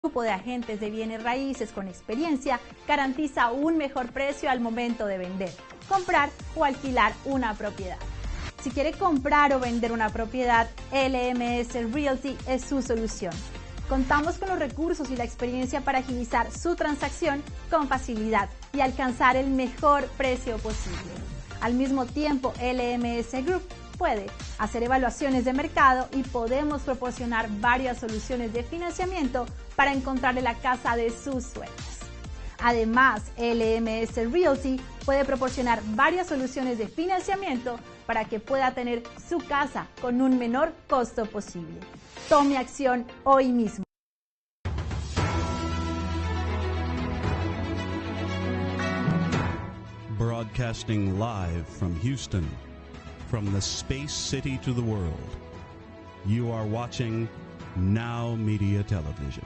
grupo de agentes de bienes raíces con experiencia garantiza un mejor precio al momento de vender, comprar o alquilar una propiedad. Si quiere comprar o vender una propiedad, LMS Realty es su solución. Contamos con los recursos y la experiencia para agilizar su transacción con facilidad y alcanzar el mejor precio posible. Al mismo tiempo, LMS Group puede hacer evaluaciones de mercado y podemos proporcionar varias soluciones de financiamiento para encontrarle la casa de sus sueños. Además, LMS Realty puede proporcionar varias soluciones de financiamiento para que pueda tener su casa con un menor costo posible. Tome acción hoy mismo. Broadcasting live from Houston, from the space city to the world. You are watching Now Media Television.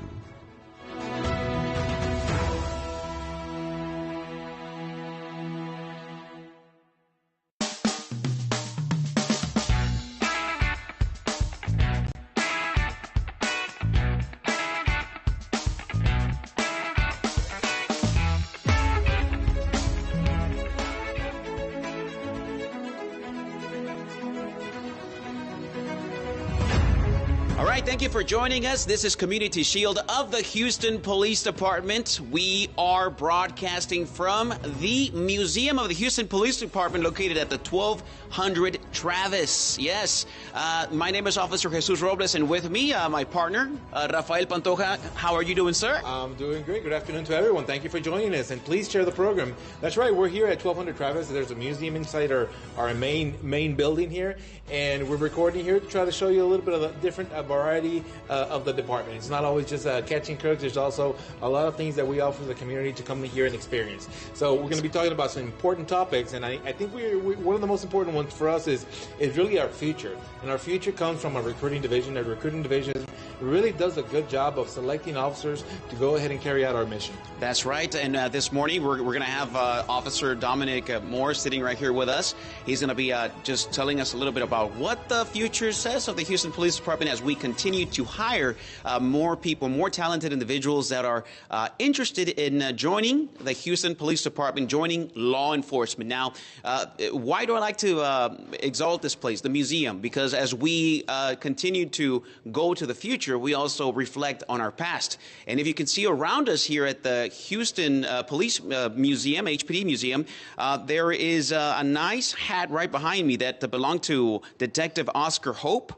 Thank you for joining us. This is Community Shield of the Houston Police Department. We are broadcasting from the Museum of the Houston Police Department located at the 1200 Travis. Yes, my name is Officer Jesus Robles, and with me, my partner, Rafael Pantoja. How are you doing, sir? I'm doing great. Good afternoon to everyone. Thank you for joining us, and please share the program. That's right. We're here at 1200 Travis. There's a museum inside our main building here, and we're recording here to try to show you a little bit of a different variety of the department. It's not always just catching crooks. There's also a lot of things that we offer the community to come here and experience. So we're going to be talking about some important topics, and I think we one of the most important ones for us is really our future. And our future comes from our recruiting division. Our recruiting division really does a good job of selecting officers to go ahead and carry out our mission. That's right. And this morning we're going to have Officer Dominic Moore sitting right here with us. He's going to be just telling us a little bit about what the future says of the Houston Police Department as we continue to hire more people, more talented individuals that are interested in joining the Houston Police Department, joining law enforcement. Now, why do I like to exalt this place, the museum? Because as we continue to go to the future, we also reflect on our past. And if you can see around us here at the Houston Police Museum, HPD Museum, there is a nice hat right behind me that belonged to Detective Oscar Hope.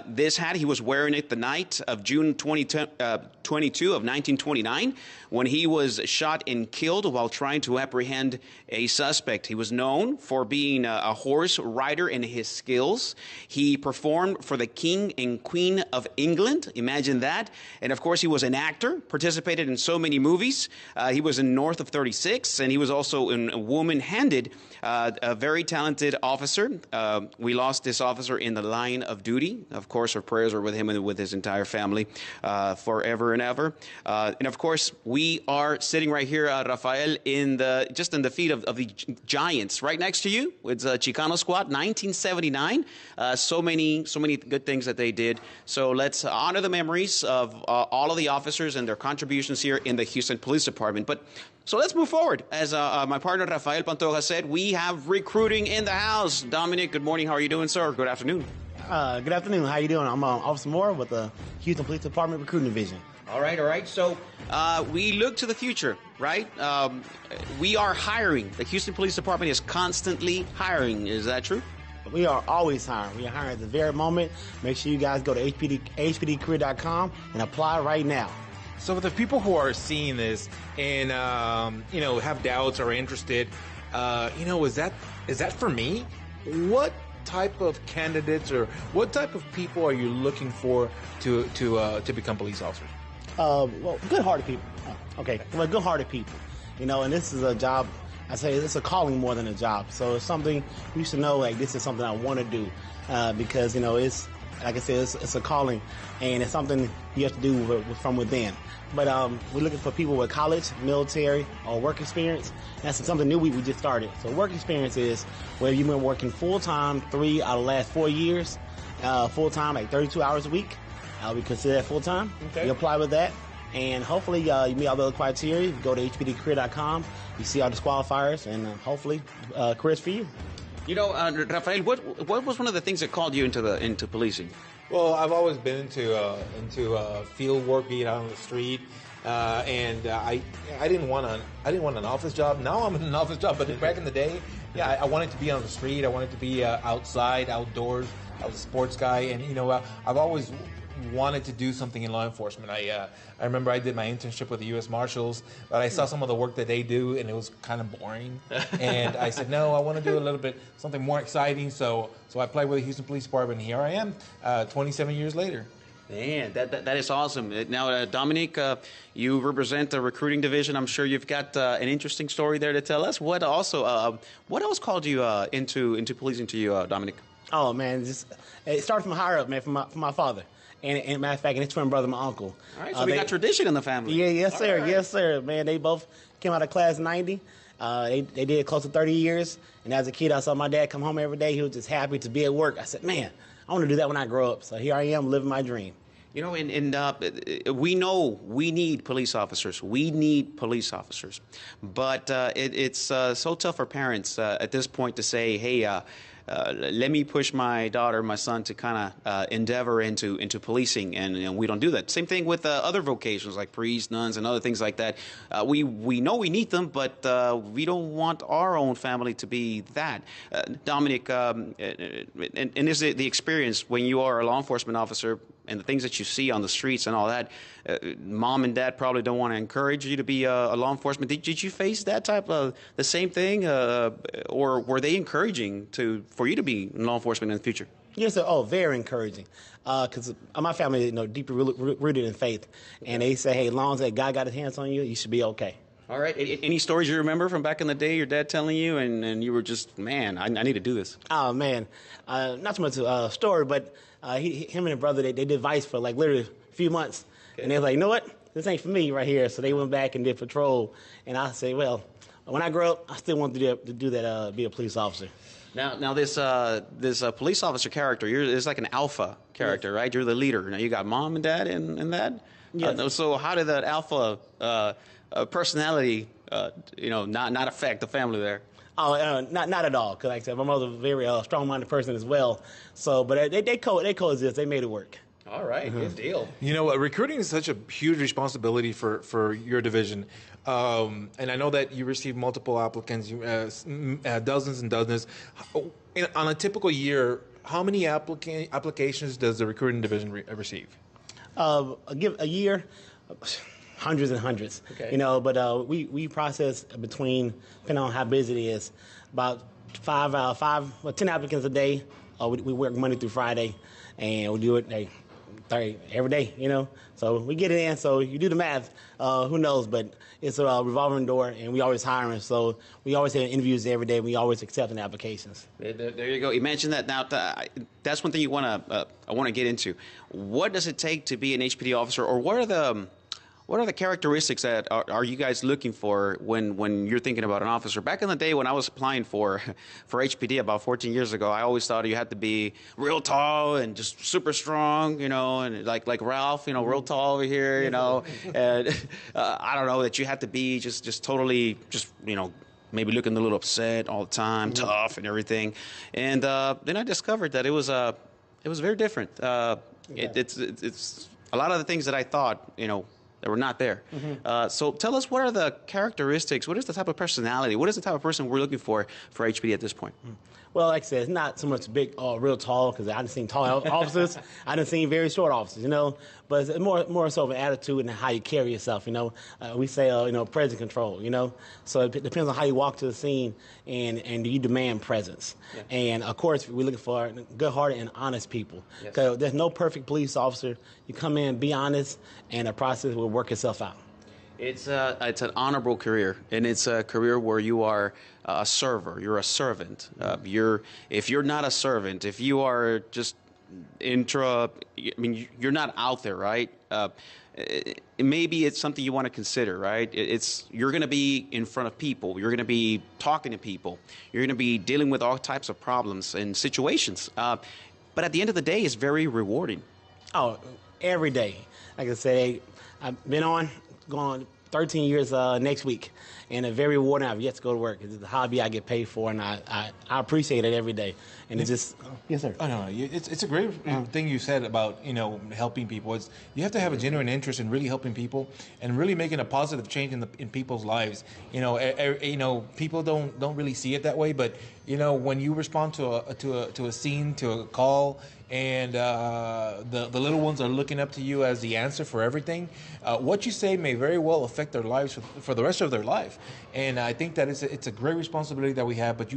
This hat, he was wearing it the night of June 22 of 1929 when he was shot and killed while trying to apprehend a suspect. He was known for being a horse rider and his skills. He performed for the King and Queen of England. Imagine that. And of course, he was an actor, participated in so many movies. He was in North of 36, and he was also in Woman-Handed, a very talented officer. We lost this officer in the line of duty. Of course, our prayers are with him and with his entire family forever and ever. And of course, we are sitting right here, Rafael, in the feet of the Giants, right next to you. It's a Chicano squad, 1979. So many good things that they did. So let's honor the memories of all of the officers and their contributions here in the Houston Police Department. So let's move forward. As my partner Rafael Pantoja said, we have recruiting in the house. Dominic, good morning. How are you doing, sir? Good afternoon. Good afternoon. How you doing? I'm Officer Moore with the Houston Police Department Recruiting Division. All right. So we look to the future, right? We are hiring. The Houston Police Department is constantly hiring. Is that true? We are always hiring. We are hiring at the very moment. Make sure you guys go to hpdcareer.com and apply right now. So for the people who are seeing this and have doubts or are interested, is that for me? What type of candidates or what type of people are you looking for to become police officers? Well, good-hearted people. Well, good-hearted people. And this is a job. I say it's a calling more than a job. So it's something you should know. Like, this is something I want to do because it's like I said, it's a calling, and it's something you have to do from within. But we're looking for people with college, military, or work experience. That's something new we just started. So work experience is where you've been working full-time 3 out of the last 4 years, full-time, like 32 hours a week. We consider that full-time. Okay. You apply with that. And hopefully you meet all the other criteria. You go to hpdcareer.com. You see all the disqualifiers, and hopefully careers for you. You know, Rafael, what was one of the things that called you into policing? Well, I've always been into field work, being out on the street, and I didn't want an office job. Now I'm in an office job, but back in the day, yeah, I wanted to be on the street. I wanted to be outside, outdoors. I was a sports guy, and I've always wanted to do something in law enforcement. I remember I did my internship with the U.S. Marshals, but I saw some of the work that they do, and it was kind of boring. And I said, no, I want to do a little bit something more exciting. So I applied with the Houston Police Department, and here I am, 27 years later. Man, that is awesome. Now, Dominic, you represent the recruiting division. I'm sure you've got an interesting story there to tell us. What else called you into policing to you, Dominic? Oh man, it started from higher up, man, from my father. And matter of fact, and his twin brother, my uncle. All right, so we got tradition in the family. Yeah, yes, sir. Right. Yes, sir. Man, they both came out of class 90. They did close to 30 years. And as a kid, I saw my dad come home every day. He was just happy to be at work. I said, man, I want to do that when I grow up. So here I am living my dream. You know, and we know we need police officers. We need police officers. But it's so tough for parents at this point to say, hey, let me push my daughter, my son, to kind of endeavor into policing, and we don't do that. Same thing with other vocations like priests, nuns, and other things like that. We know we need them, but we don't want our own family to be that. Dominic, and is the experience when you are a law enforcement officer and the things that you see on the streets and all that, mom and dad probably don't want to encourage you to be a law enforcement. Did you face that type of the same thing, or were they encouraging for you to be in law enforcement in the future? Yes, sir. Oh, very encouraging. Because my family, deeply rooted in faith, and they say, hey, as long as that God got his hands on you, you should be okay. All right. Any stories you remember from back in the day, your dad telling you, and you were just, man, I need to do this? Oh, man. Not so much a story, but him and his brother, they did vice for like literally a few months. Okay. And they were like, you know what? This ain't for me right here. So they went back and did patrol. And I say, well, when I grow up, I still want to do that, be a police officer. Now this police officer character, it's like an alpha character, yes. Right? You're the leader. Now you got mom and dad in that? Yes. So how did that alpha personality, not affect the family there? Oh, not at all. Because like I said, my mother's a very strong-minded person as well. So, but they coexist. They made it work. All right, Good deal. You know, recruiting is such a huge responsibility for your division. And I know that you receive multiple applicants, dozens and dozens. On a typical year, how many applications does the recruiting division receive? A year, hundreds and hundreds. Okay. But we process between, depending on how busy it is, about 10 applicants a day. We work Monday through Friday, and we do it every day, So we get it in, so you do the math, who knows, but it's a revolving door, and we always hiring, so we always have interviews every day, we always accepting applications. There you go. You mentioned that. Now, that's one thing I want to get into. What does it take to be an HPD officer, or what are the characteristics that are you guys looking for when you're thinking about an officer? Back in the day when I was applying for HPD about 14 years ago, I always thought you had to be real tall and just super strong, and like Ralph, real tall over here, and I don't know, that you had to be just totally maybe looking a little upset all the time, tough and everything. And then I discovered that it was very different. It's a lot of the things that I thought, that were not there. Mm-hmm. So tell us, what are the characteristics? What is the type of personality? What is the type of person we're looking for HPD at this point? Well, like I said, it's not so much big, real tall, because I done seen tall officers. I done seen very short officers, But it's more so of an attitude and how you carry yourself, We say, presence control, So it depends on how you walk to the scene and do you demand presence. Yeah. And, of course, we're looking for good-hearted and honest people. Because there's no perfect police officer. You come in, be honest, and the process will work itself out. It's an honorable career, and it's a career where you are a server. You're a servant. If you're not a servant, if you are just you're not out there, right? Maybe it's something you want to consider, right? You're going to be in front of people. You're going to be talking to people. You're going to be dealing with all types of problems and situations. But at the end of the day, it's very rewarding. Oh, every day. Like I said, I've been going 13 years next week, and it's very rewarding. I've yet to go to work. It's a hobby I get paid for, and I appreciate it every day. And it's just, yes, sir. Oh, no, it's a great thing you said about, helping people. You have to have a genuine interest in really helping people and really making a positive change in people's lives. People don't really see it that way, but when you respond to a scene, to a call, and the little ones are looking up to you as the answer for everything, what you say may very well affect their lives for the rest of their life. And I think that it's a great responsibility that we have, but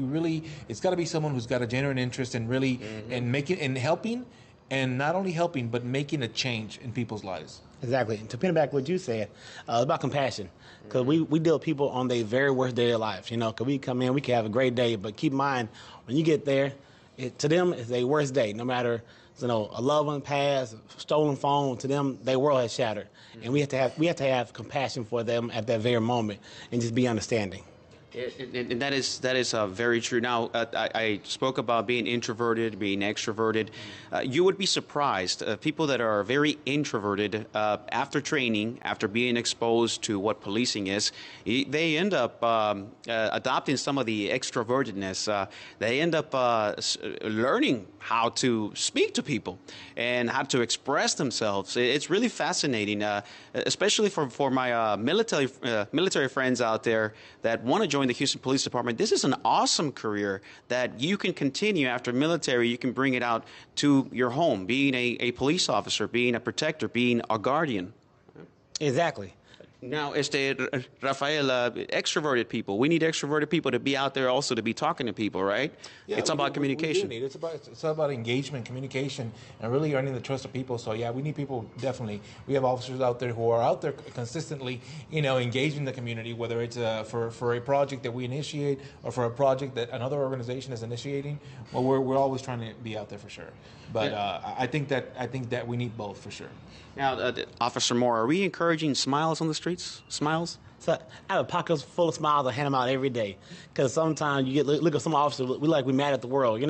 it's got to be someone who's got a genuine interest in really in making and helping, and not only helping but making a change in people's lives. Exactly. And to piggyback what you said about compassion, because we deal with people on their very worst day of their lives. Because we come in, we can have a great day, but keep in mind when you get there, to them it's their worst day. No matter a loved one passed, stolen phone, to them their world has shattered, and we have to have compassion for them at that very moment and just be understanding. And that is very true. Now, I spoke about being introverted, being extroverted. You would be surprised. People that are very introverted, after training, after being exposed to what policing is, they end up adopting some of the extrovertedness. They end up learning how to speak to people and how to express themselves. It's really fascinating, especially for my military friends out there that want to join the Houston Police Department. This is an awesome career that you can continue after military. You can bring it out to your home, being a police officer, being a protector, being a guardian. Exactly. Now, Rafael, extroverted people. We need extroverted people to be out there also to be talking to people, right? Yeah, it's about communication. We do need. It's about engagement, communication, and really earning the trust of people. So, yeah, we need people, definitely. We have officers out there who are out there consistently, engaging the community, whether it's for a project that we initiate or for a project that another organization is initiating. Well, we're always trying to be out there for sure. But I think that we need both for sure. Now, Officer Moore, are we encouraging smiles on the streets? Smiles? So I have a pocket full of smiles. I hand them out every day. Because sometimes you look at some officers, we mad at the world,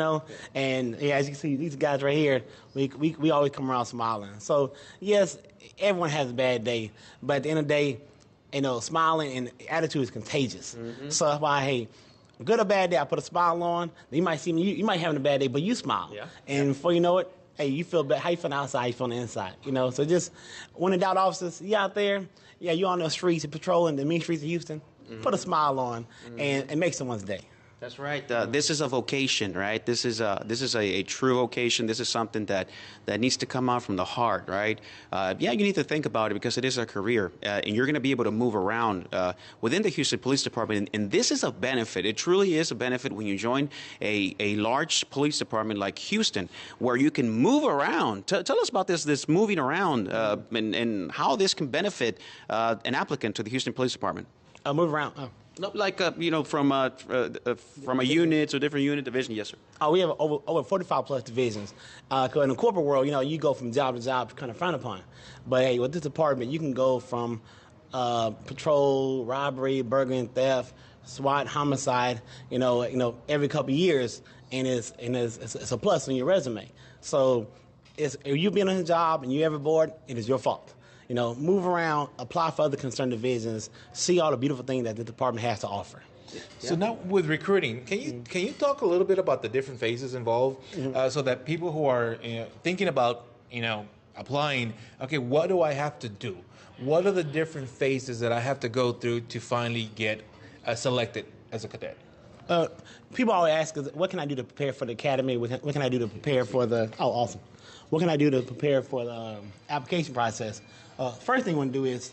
And as you can see, these guys right here, we always come around smiling. So yes, everyone has a bad day, but at the end of the day, smiling and attitude is contagious. Mm-hmm. So that's why, hey, good or bad day, I put a smile on. You might see me, you might have a bad day, but you smile. Yeah. And before you know it, hey, you feel better. How you feel on the outside, you feel on the inside. So just when in doubt, officers, you out there, you on the streets, you're patrolling the mean streets of Houston, put a smile on and make someone's day. That's right. This is a vocation, right? This is a true vocation. This is something that needs to come out from the heart, right? You need to think about it because it is a career, and you're going to be able to move around within the Houston Police Department. And this is a benefit. It truly is a benefit when you join a large police department like Houston, where you can move around. Tell us about this moving around and how this can benefit an applicant to the Houston Police Department. Move around. Oh. No, like from a unit to a different unit division, yes, sir. Oh, we have over 45 plus divisions. In the corporate world, you go from job to job, kind of frowned upon. But hey, with this department, you can go from patrol, robbery, burglary, and theft, SWAT, homicide. Every couple of years, and it's a plus on your resume. So, if you've been on a job and you ever bored, it is your fault. Move around, apply for other concerned divisions, see all the beautiful things that the department has to offer. So now with recruiting, can you talk a little bit about the different phases involved, so that people who are thinking about applying, okay, what do I have to do? What are the different phases that I have to go through to finally get selected as a cadet? People always ask us, what can I do to prepare for the academy? What can I do to prepare for the? Oh, awesome! What can I do to prepare for the application process? First thing you want to do is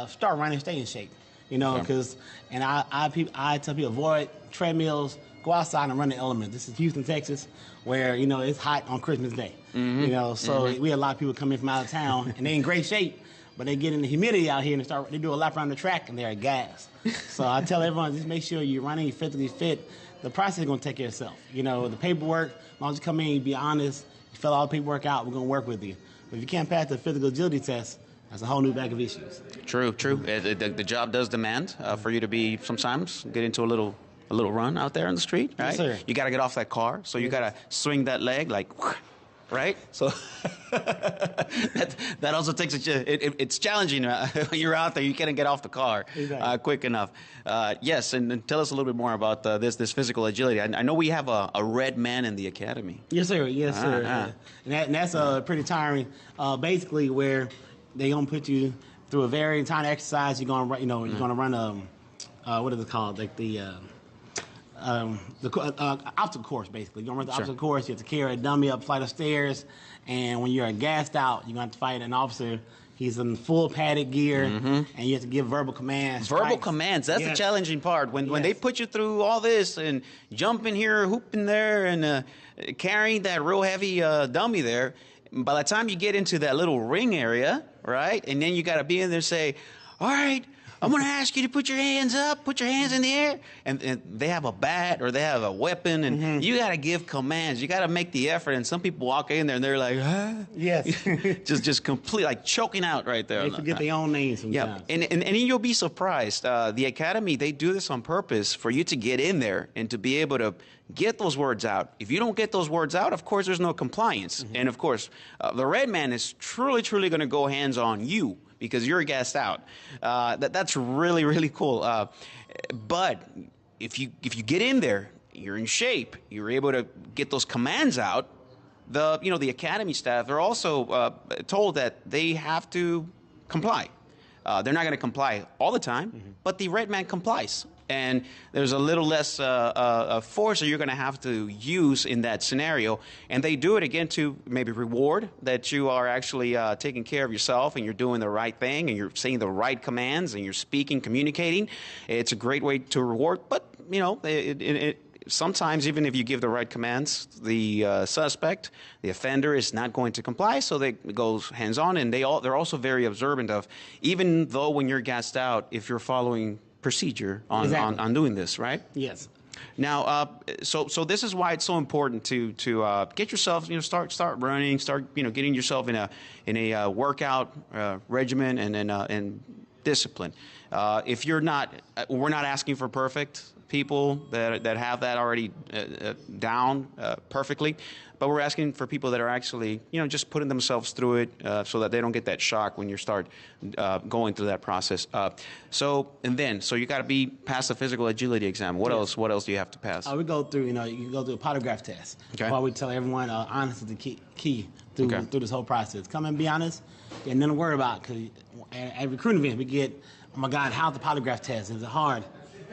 start running, stay in shape. Because I tell people avoid treadmills, go outside and run the element. This is Houston, Texas, where it's hot on Christmas Day. Mm-hmm. We have a lot of people come in from out of town and they're in great shape, but they get in the humidity out here and they do a lap around the track and they're at gas. So I tell everyone, just make sure you're running, you're physically fit. The process is going to take care of itself. The paperwork, as long as you come in, you be honest, you fill all the paperwork out, we're going to work with you. But if you can't pass the physical agility test, that's a whole new bag of issues. True. The job does demand for you to be sometimes get into a little run out there in the street, right? Yes, sir. You got to get off that car, so you got to swing that leg like. right? So that also takes it's challenging when you're out there. You can't get off the car quick enough. Yes, and tell us a little bit more about this physical agility. I know we have a red man in the academy. Yes, sir. Yes, sir. And that's pretty tiring. Basically, where they gonna put you through a very tiny exercise. You're gonna you're gonna run what is it called? Like the obstacle course, basically. You're going to run the obstacle course. You have to carry a dummy up a flight of stairs. And when you're gassed out, you're going to have to fight an officer. He's in full padded gear, and you have to give verbal commands. Verbal commands, that's the challenging part. When they put you through all this and jumping here, hooping there, and carrying that real heavy dummy there, by the time you get into that little ring area, right, and then you got to be in there and say, all right, I'm going to ask you to put your hands up, put your hands in the air. And they have a bat or they have a weapon, and you got to give commands. You got to make the effort. And some people walk in there and they're like, yes, just complete, like choking out right there. They forget their own names sometimes. Yeah, and you'll be surprised. The academy, they do this on purpose for you to get in there and to be able to get those words out. If you don't get those words out, of course, there's no compliance. And of course, the red man is truly going to go hands on you, because you're gassed out. That's really, really cool. But if you get in there, you're in shape, you're able to get those commands out. The academy staff, they're also told that they have to comply. They're not going to comply all the time, but the red man complies. And there's a little less force that you're going to have to use in that scenario. And they do it, again, to maybe reward that you are actually taking care of yourself and you're doing the right thing and you're saying the right commands and you're speaking, communicating. It's a great way to reward. But, sometimes even if you give the right commands, the suspect, the offender, is not going to comply. So it goes hands-on. And they're also very observant of, even though when you're gassed out, if you're following procedure on doing this, right? Yes. Now, so this is why it's so important to get yourself, start running, start getting yourself in a workout regimen and discipline. If you're not, we're not asking for perfect people that have that already down perfectly, but we're asking for people that are actually just putting themselves through it so that they don't get that shock when you start going through that process. So you got to be past the physical agility exam. What else do you have to pass? We go through, you go through a polygraph test. Okay. While we tell everyone honesty is the key through this whole process. Come and be honest. There's nothing to worry about, because at recruiting events we get, oh my God, how's the polygraph test? Is it hard?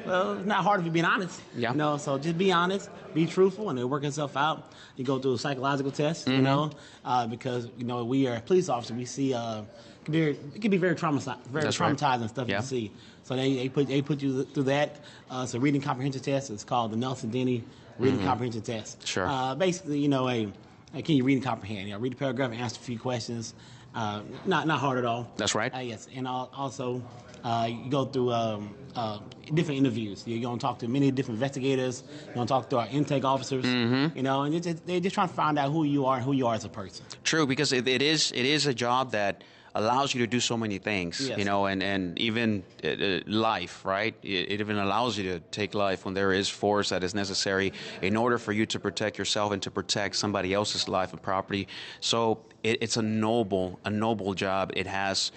Well, it's not hard if you're being honest. Yeah. So just be honest, be truthful, and it'll work itself out. You go through a psychological test, because we are police officers. We see it can be very traumatizing stuff you see. So they put you through that. It's a reading comprehension test. It's called the Nelson Denny reading comprehension test. Sure. Basically, can you read and comprehend? Read the paragraph and answer a few questions. Not hard at all. That's right. Yes, and also you go through different interviews. You're going to talk to many different investigators. You're going to talk to our intake officers. And they're just trying to find out who you are and who you are as a person. True, because it is a job that allows you to do so many things, yes. And even life, right? It even allows you to take life when there is force that is necessary in order for you to protect yourself and to protect somebody else's life and property. So it's a noble job. It has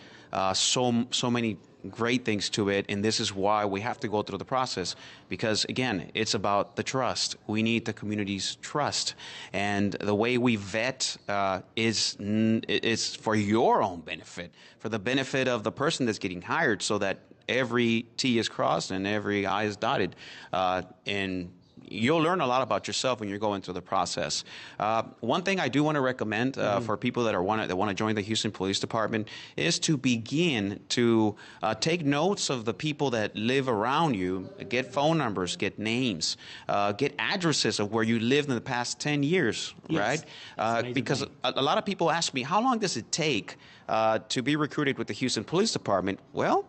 so many great things to it, and this is why we have to go through the process, because again, it's about the trust. We need the community's trust, and the way we vet is for your own benefit, for the benefit of the person that's getting hired, so that every T is crossed and every I is dotted, and you'll learn a lot about yourself when you're going through the process. One thing I do want to recommend for people that want to join the Houston Police Department is to begin to take notes of the people that live around you, get phone numbers, get names, get addresses of where you lived in the past 10 years, yes. Right? Because a lot of people ask me, how long does it take to be recruited with the Houston Police Department? Well,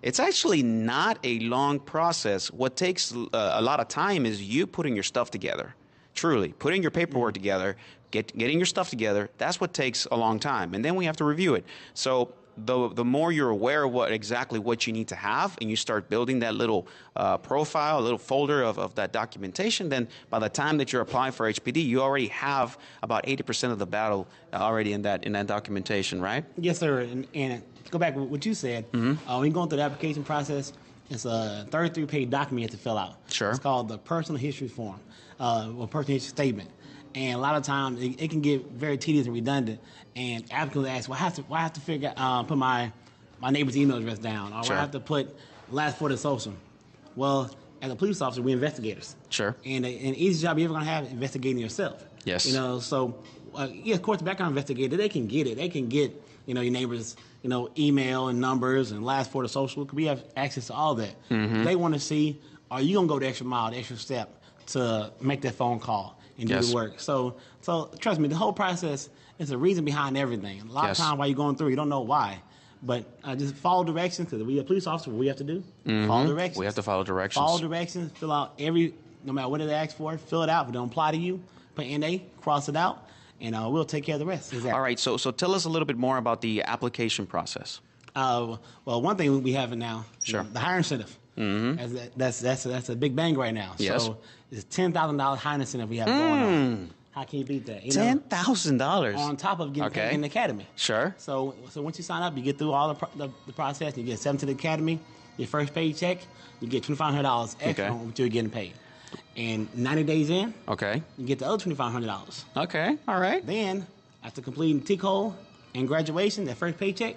it's actually not a long process. What takes a lot of time is you putting your stuff together. Truly, putting your paperwork together, getting your stuff together, that's what takes a long time. And then we have to review it. So the more you're aware of exactly what you need to have, and you start building that little profile, a little folder of that documentation, then by the time that you're applying for HPD, you already have about 80% of the battle already in that documentation, right? Yes, sir. And to go back to what you said, when you're going through the application process, it's a 33-page document you have to fill out. Sure. It's called the personal history form, or personal history statement. And a lot of times it can get very tedious and redundant. And applicants ask, well, I have to figure put my neighbor's email address down, or Sure. I have to put last four of the social. Well, as a police officer, we're investigators. Sure. And an easy job you're ever going to have is investigating yourself. Yes. You know, so yeah, of course, the background investigator, they can get it. They can get, your neighbor's, email and numbers and last four of the social. We have access to all that. They want to see, are you going to go the extra mile, the extra step to make that phone call and do Yes. the work? So trust me, the whole process is a reason behind everything. A lot Yes. of times while you're going through, you don't know why. But just follow directions, because we a police officer, what we have to do, follow directions. We have to follow directions. Follow directions, fill out no matter what they ask for, fill it out. If it don't apply to you, put NA, cross it out, and we'll take care of the rest. Exactly. All right, so tell us a little bit more about the application process. Well, one thing we have now, Sure. The hiring incentive. That's a big bang right now. Yes. So it's $10,000 hiring incentive we have going on. How can you beat that? $10,000 on top of getting paid in the academy. Sure. So once you sign up, you get through all the process. You get $7 to the academy. Your first paycheck, you get $2,500 extra on what you're getting paid. And 90 days in, Okay. you get the other $2,500. Okay. All right. Then, after completing TCO and graduation, that first paycheck,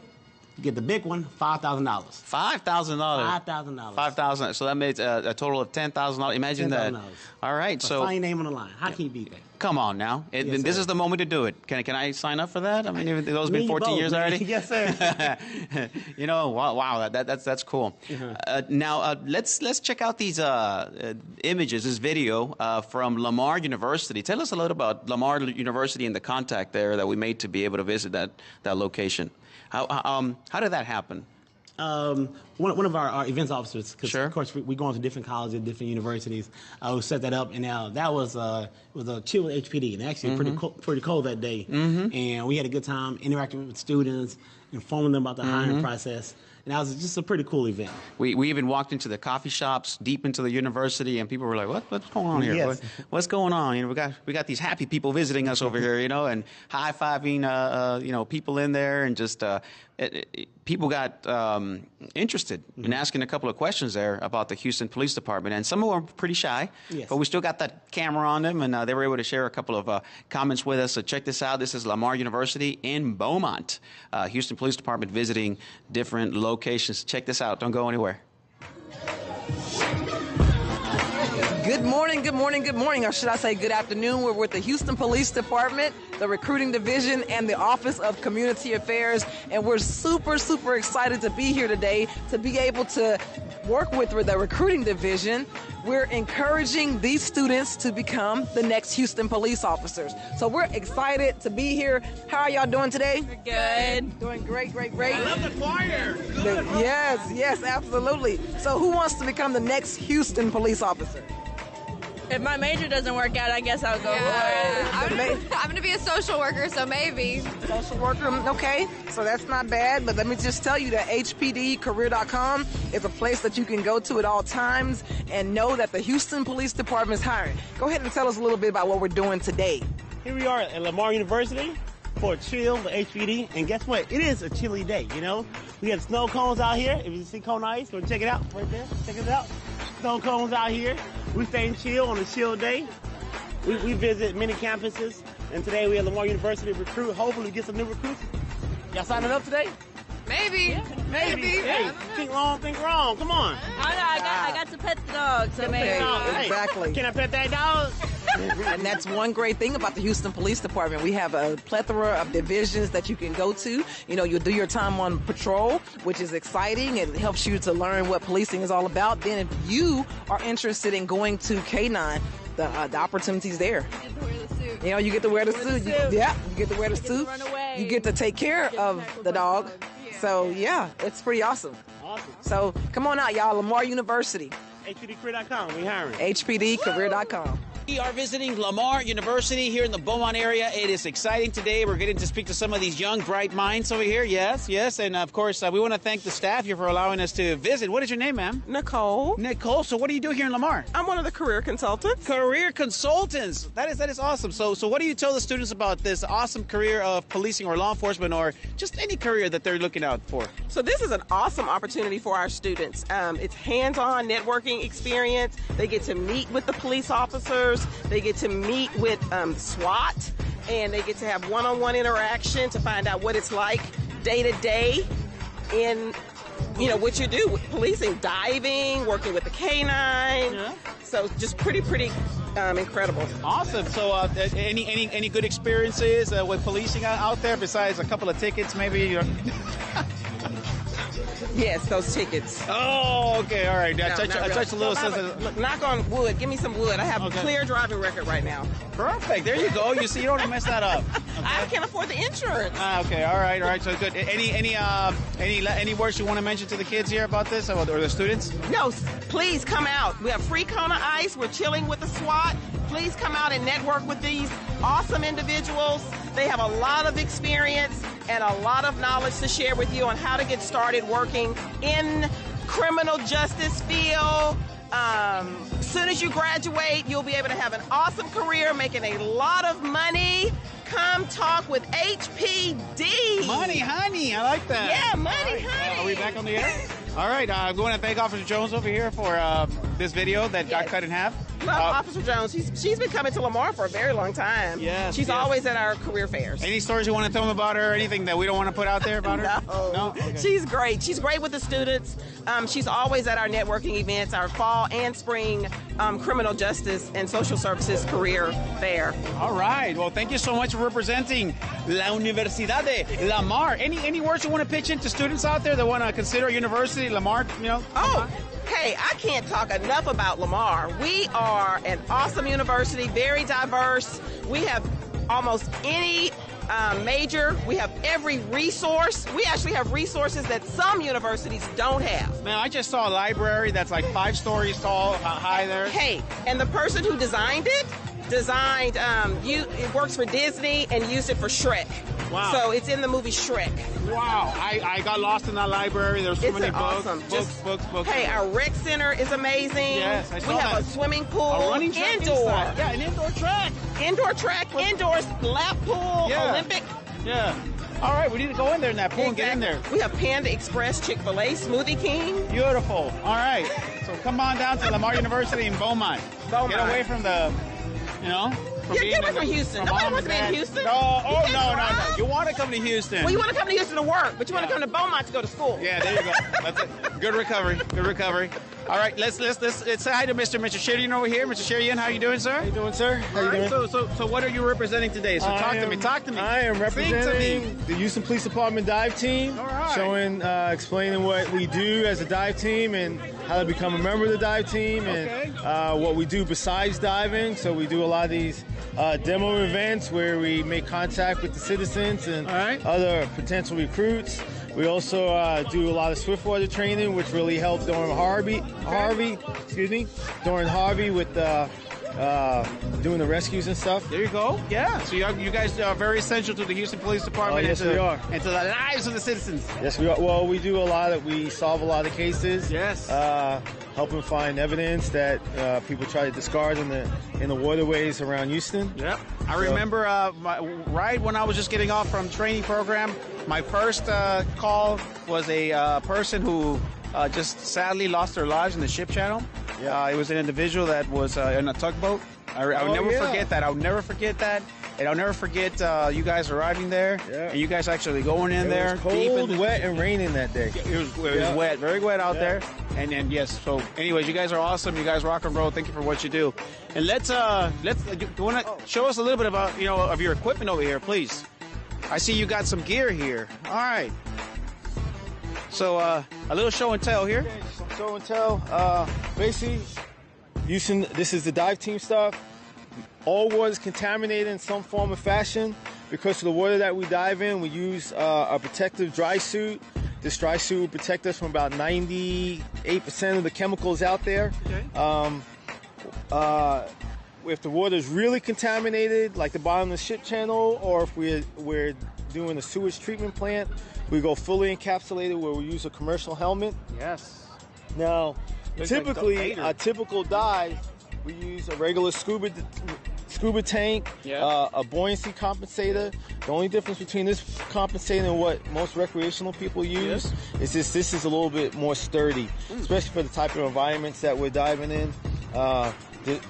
you get the big one, $5,000. $5,000. $5,000. $5,000. So that makes a total of $10,000. Imagine that. $10,000. All right. So Sign your name on the line. How can you beat that? come on now. Yes, This sir. is the moment to do it. Can I sign up for that? I mean, even though it's Me been and you 14 both, years man. already. Yes, sir. Wow. That's cool. Now let's check out these images, this video from Lamar University. Tell us a little about Lamar University and the contact there that we made to be able to visit that location. How did that happen? One of our events officers, because Sure. of course we go into different colleges, different universities, who set that up, and now that was a chill with HPD, and actually pretty cold that day, and we had a good time interacting with students, informing them about the hiring process. And that was just a pretty cool event. We even walked into the coffee shops deep into the university, and people were like, "What's going on here? Yes. What's going on? We got these happy people visiting us over here, and high fiving, people in there, and just people got interested in asking a couple of questions there about the Houston Police Department, and some of them were pretty shy, Yes. but we still got that camera on them, and they were able to share a couple of comments with us. So check this out. This is Lamar University in Beaumont. Houston Police Department visiting different locations. Check this out. Don't go anywhere. Good morning, or should I say good afternoon. We're with the Houston Police Department, the Recruiting Division, and the Office of Community Affairs, and we're super excited to be here today to be able to work with the Recruiting Division. We're encouraging these students to become the next Houston police officers. So we're excited to be here. How are y'all doing today? Good. Doing great. I love the choir. Yes, absolutely. So who wants to become the next Houston police officer? If my major doesn't work out, I guess I'll go for it. I'm going to be a social worker, so maybe. Social worker, okay, so that's not bad, but let me just tell you that HPDcareer.com is a place that you can go to at all times and know that the Houston Police Department is hiring. Go ahead and tell us a little bit about what we're doing today. Here we are at Lamar University for a chill with HPD, and guess what? It is a chilly day, We have snow cones out here. If you see cone ice, go check it out right there. Check it out. Snow cones out here. We stay chill on a chill day. We visit many campuses, and today we at Lamar University recruit. Hopefully get some new recruits. Y'all signing up today? Maybe. Hey, think long, think wrong. Come on. I got to pet the dog, so maybe. Okay, exactly. Can I pet that dog? And that's one great thing about the Houston Police Department. We have a plethora of divisions that you can go to. You'll do your time on patrol, which is exciting. It helps you to learn what policing is all about. Then if you are interested in going to K9, the opportunity's there. You get to wear the suit. You get to wear the suit. run away. You get to take care of the dog. So, yeah, it's pretty awesome. So, come on out, y'all. Lamar University. HPDcareer.com. We hiring. HPDcareer.com. We are visiting Lamar University here in the Beaumont area. It is exciting today. We're getting to speak to some of these young, bright minds over here. Yes. And of course, we want to thank the staff here for allowing us to visit. What is your name, ma'am? Nicole. Nicole. So what do you do here in Lamar? I'm one of the career consultants. Career consultants. That is awesome. So what do you tell the students about this awesome career of policing or law enforcement or just any career that they're looking out for? So this is an awesome opportunity for our students. It's hands-on networking experience. They get to meet with the police officers. They get to meet with SWAT, and they get to have one-on-one interaction to find out what it's like day to day in, what you do with policing, diving, working with the canine. Yeah. So just pretty incredible. Awesome. So any good experiences with policing out there besides a couple of tickets, maybe? Yes, those tickets. Oh, okay, all right. I touched a little. Look, knock on wood. Give me some wood. I have a clear driving record right now. Perfect. There you go. You see, you don't want to mess that up. Okay. I can't afford the insurance. Okay. All right. So good. Any words you want to mention to the kids here about this or the students? No, please come out. We have free Kona Ice. We're chilling with the SWAT. Please come out and network with these awesome individuals. They have a lot of experience and a lot of knowledge to share with you on how to get started working in criminal justice field. As soon as you graduate, you'll be able to have an awesome career, making a lot of money. Come talk with HPD. Money, honey. I like that. Yeah, money, honey. Are we back on the air? All right. I'm going to thank Officer Jones over here for this video that got cut in half. Love Officer Jones. She's been coming to Lamar for a very long time. Yes. She's always at our career fairs. Any stories you want to tell them about her? Anything that we don't want to put out there about her? No. Okay. She's great. She's great with the students. She's always at our networking events, our fall and spring criminal justice and social services career fair. All right. Well, thank you so much for representing La Universidad de Lamar. Any words you want to pitch into students out there that want to consider university, Lamar, Hey, I can't talk enough about Lamar. We are an awesome university, very diverse. We have almost any major. We have every resource. We actually have resources that some universities don't have. Man, I just saw a library that's like 5 stories tall, high there. Hey, and the person who designed it it works for Disney and used it for Shrek. Wow. So it's in the movie Shrek. Wow. I got lost in that library. There's so many books. Awesome. Books. Hey, our rec center is amazing. Yes, I saw We have a swimming pool. A running track indoor. Inside. Yeah, an indoor track. Indoor lap pool, Olympic. Yeah. All right, we need to go in there in that pool and get in there. We have Panda Express, Chick-fil-A, Smoothie King. Beautiful. All right. So come on down to Lamar University in Beaumont. Get away from the... get away from Houston. Nobody wants to be in Houston. No. You want to come to Houston. Well, you want to come to Houston to work, but you want to come to Beaumont to go to school. Yeah, there you go. That's it. Good recovery. All right, let's say hi to Mr. Sherian over here. Mr. Sherian, how you doing, sir? How you doing, sir? How you doing? So what are you representing today? So talk to me. I am representing the Houston Police Department dive team. All right. Showing, explaining what we do as a dive team and how to become a member of the dive team and what we do besides diving. So we do a lot of these demo events where we make contact with the citizens and other potential recruits. We also do a lot of swiftwater training, which really helped during Harvey with doing the rescues and stuff. There you go. Yeah. So you guys are very essential to the Houston Police Department. Yes, we are. And to the lives of the citizens. Yes, we are. Well, we solve a lot of cases. Yes. Helping find evidence that people try to discard in the waterways around Houston. Yep. I remember right when I was just getting off from training program, my first call was a person who just sadly lost their lives in the ship channel. Yeah. It was an individual that was in a tugboat. I'll never forget that. I'll never forget that. And I'll never forget you guys arriving there, and you guys actually going in there. It was cold, wet, and raining that day. It was wet, very wet out there. And yes, so anyways, you guys are awesome. You guys rock and roll. Thank you for what you do. And let's you want to show us a little bit about of your equipment over here, please. I see you got some gear here. All right. So a little show and tell here. Okay, some show and tell. Basically, this is the dive team stuff. All water is contaminated in some form or fashion. Because of the water that we dive in, we use a protective dry suit. This dry suit will protect us from about 98% of the chemicals out there. Okay. if the water is really contaminated, like the bottom of the ship channel, or if we're doing a sewage treatment plant, we go fully encapsulated where we use a commercial helmet. Yes. Now, Looks typically, like a typical dive, we use a regular scuba tank, a buoyancy compensator. The only difference between this compensator and what most recreational people use is this is a little bit more sturdy, especially for the type of environments that we're diving in.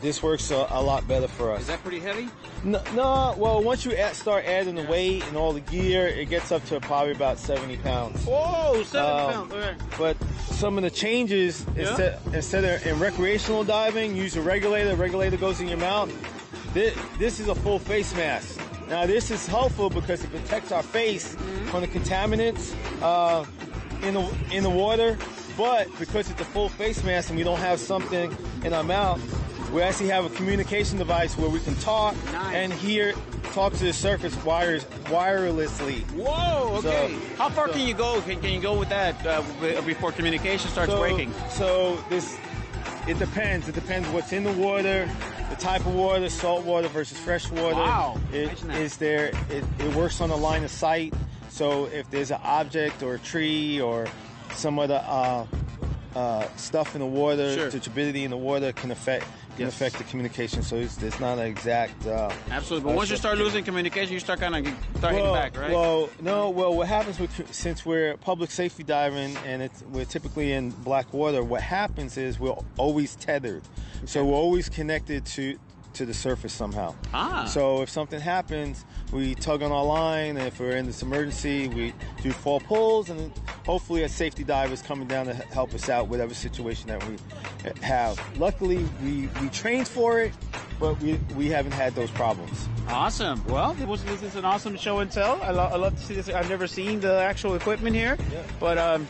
This works a lot better for us. Is that pretty heavy? No. Well, once you start adding the weight and all the gear, it gets up to probably about 70 pounds. Whoa, 70 pounds. Okay. But some of the changes, instead of in recreational diving, use a regulator. The regulator goes in your mouth. This is a full face mask. Now, this is helpful because it protects our face from the contaminants in the water. But because it's a full face mask and we don't have something in our mouth, we actually have a communication device where we can talk and talk to the surface wirelessly. Whoa, okay. So, how far can you go? Can you go with that before communication starts breaking? So it depends. It depends what's in the water, the type of water, salt water versus fresh water. Wow. It works on a line of sight. So if there's an object or a tree or some other stuff in the water, the turbidity in the water can affect the communication. So it's not an exact. Absolutely, but once you start losing communication, you start hitting back, right? Well, what happens since we're public safety diving and we're typically in black water, what happens is we're always tethered, so we're always connected to the surface somehow. So if something happens, we tug on our line, and if we're in this emergency, we do 4 pulls, and hopefully a safety diver is coming down to help us out, whatever situation that we have. Luckily, we trained for it, but we haven't had those problems. Awesome. Well, this is an awesome show and tell. I love to see this. I've never seen the actual equipment here, but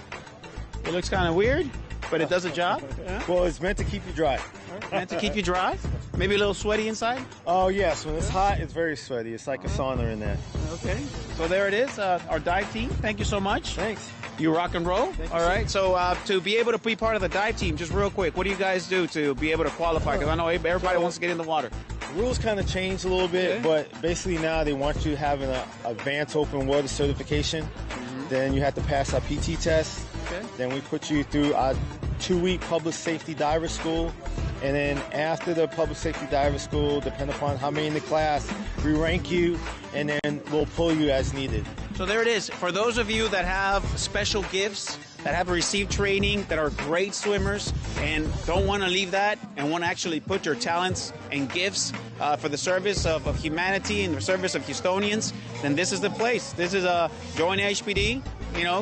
it looks kind of weird, but it does a job. Well, it's meant to keep you dry. Meant to keep you dry? Maybe a little sweaty inside? Oh, yes. When it's hot, it's very sweaty. It's like a sauna in there. Okay. So there it is, our dive team. Thank you so much. Thanks. You rock and roll. All right. So to be able to be part of the dive team, just real quick, what do you guys do to be able to qualify? Because I know everybody wants to get in the water. The rules kind of changed a little bit, but basically now they want you having an advanced open water certification. Then you have to pass our PT test. Okay. Then we put you through our 2-week public safety diver school. And then after the public safety diver school, depending upon how many in the class, we rank you, and then we'll pull you as needed. So there it is. For those of you that have special gifts, that have received training, that are great swimmers, and don't want to leave that, and want to actually put your talents and gifts for the service of humanity and the service of Houstonians, then this is the place. This is join HPD.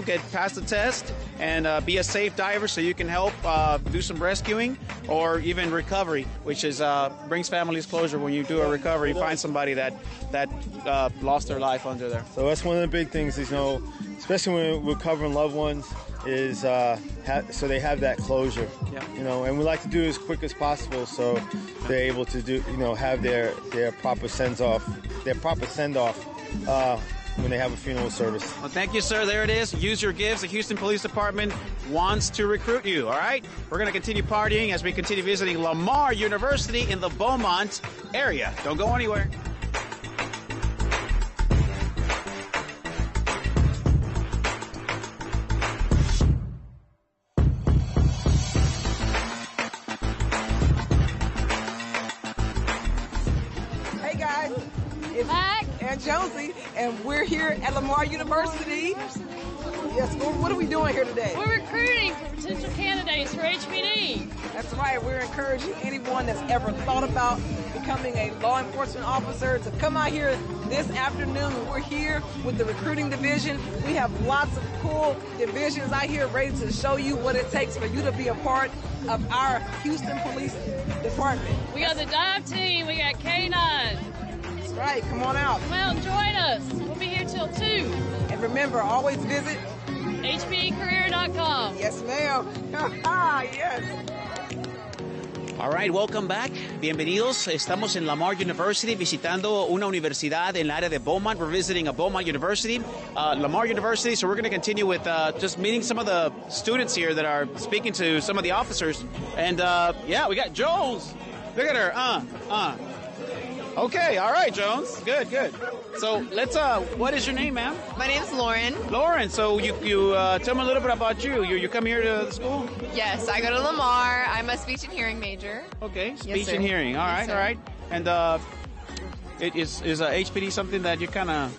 Get past the test and be a safe diver so you can help do some rescuing or even recovery, which is brings families closure. When you do a recovery, you find somebody that lost their life under there. So that's one of the big things is, especially when we're covering loved ones, is so they have that closure. And we like to do it as quick as possible so they're able to do, have their proper send-off when they have a funeral service. Well, thank you, sir. There it is. Use your gifts. The Houston Police Department wants to recruit you, all right? We're going to continue partying as we continue visiting Lamar University in the Beaumont area. Don't go anywhere. Hey, guys. It's Mac and Josie, and we're here at Lamar University. Yes, what are we doing here today? We're recruiting for potential candidates for HPD. That's right. We're encouraging anyone that's ever thought about becoming a law enforcement officer to come out here this afternoon. We're here with the recruiting division. We have lots of cool divisions out here ready to show you what it takes for you to be a part of our Houston Police Department. We got the dive team. We got K9. That's right. Come on out. Come out and join us. We'll be here till 2. And remember, always visit HPDcareer.com. Yes, ma'am. Yes. All right, welcome back. Bienvenidos. Estamos en Lamar University visitando una universidad en el área de Beaumont. We're visiting a Beaumont University, Lamar University. So we're going to continue with just meeting some of the students here that are speaking to some of the officers. And yeah, we got Jules. Look at her. Okay, all right, Jones. Good. So let's, what is your name, ma'am? My name's Lauren. Lauren, so you tell me a little bit about you. You come here to the school? Yes, I go to Lamar. I'm a speech and hearing major. Okay, Yes, speech sir. and hearing. All Yes, right, sir. all right. And is HPD something that you're kind of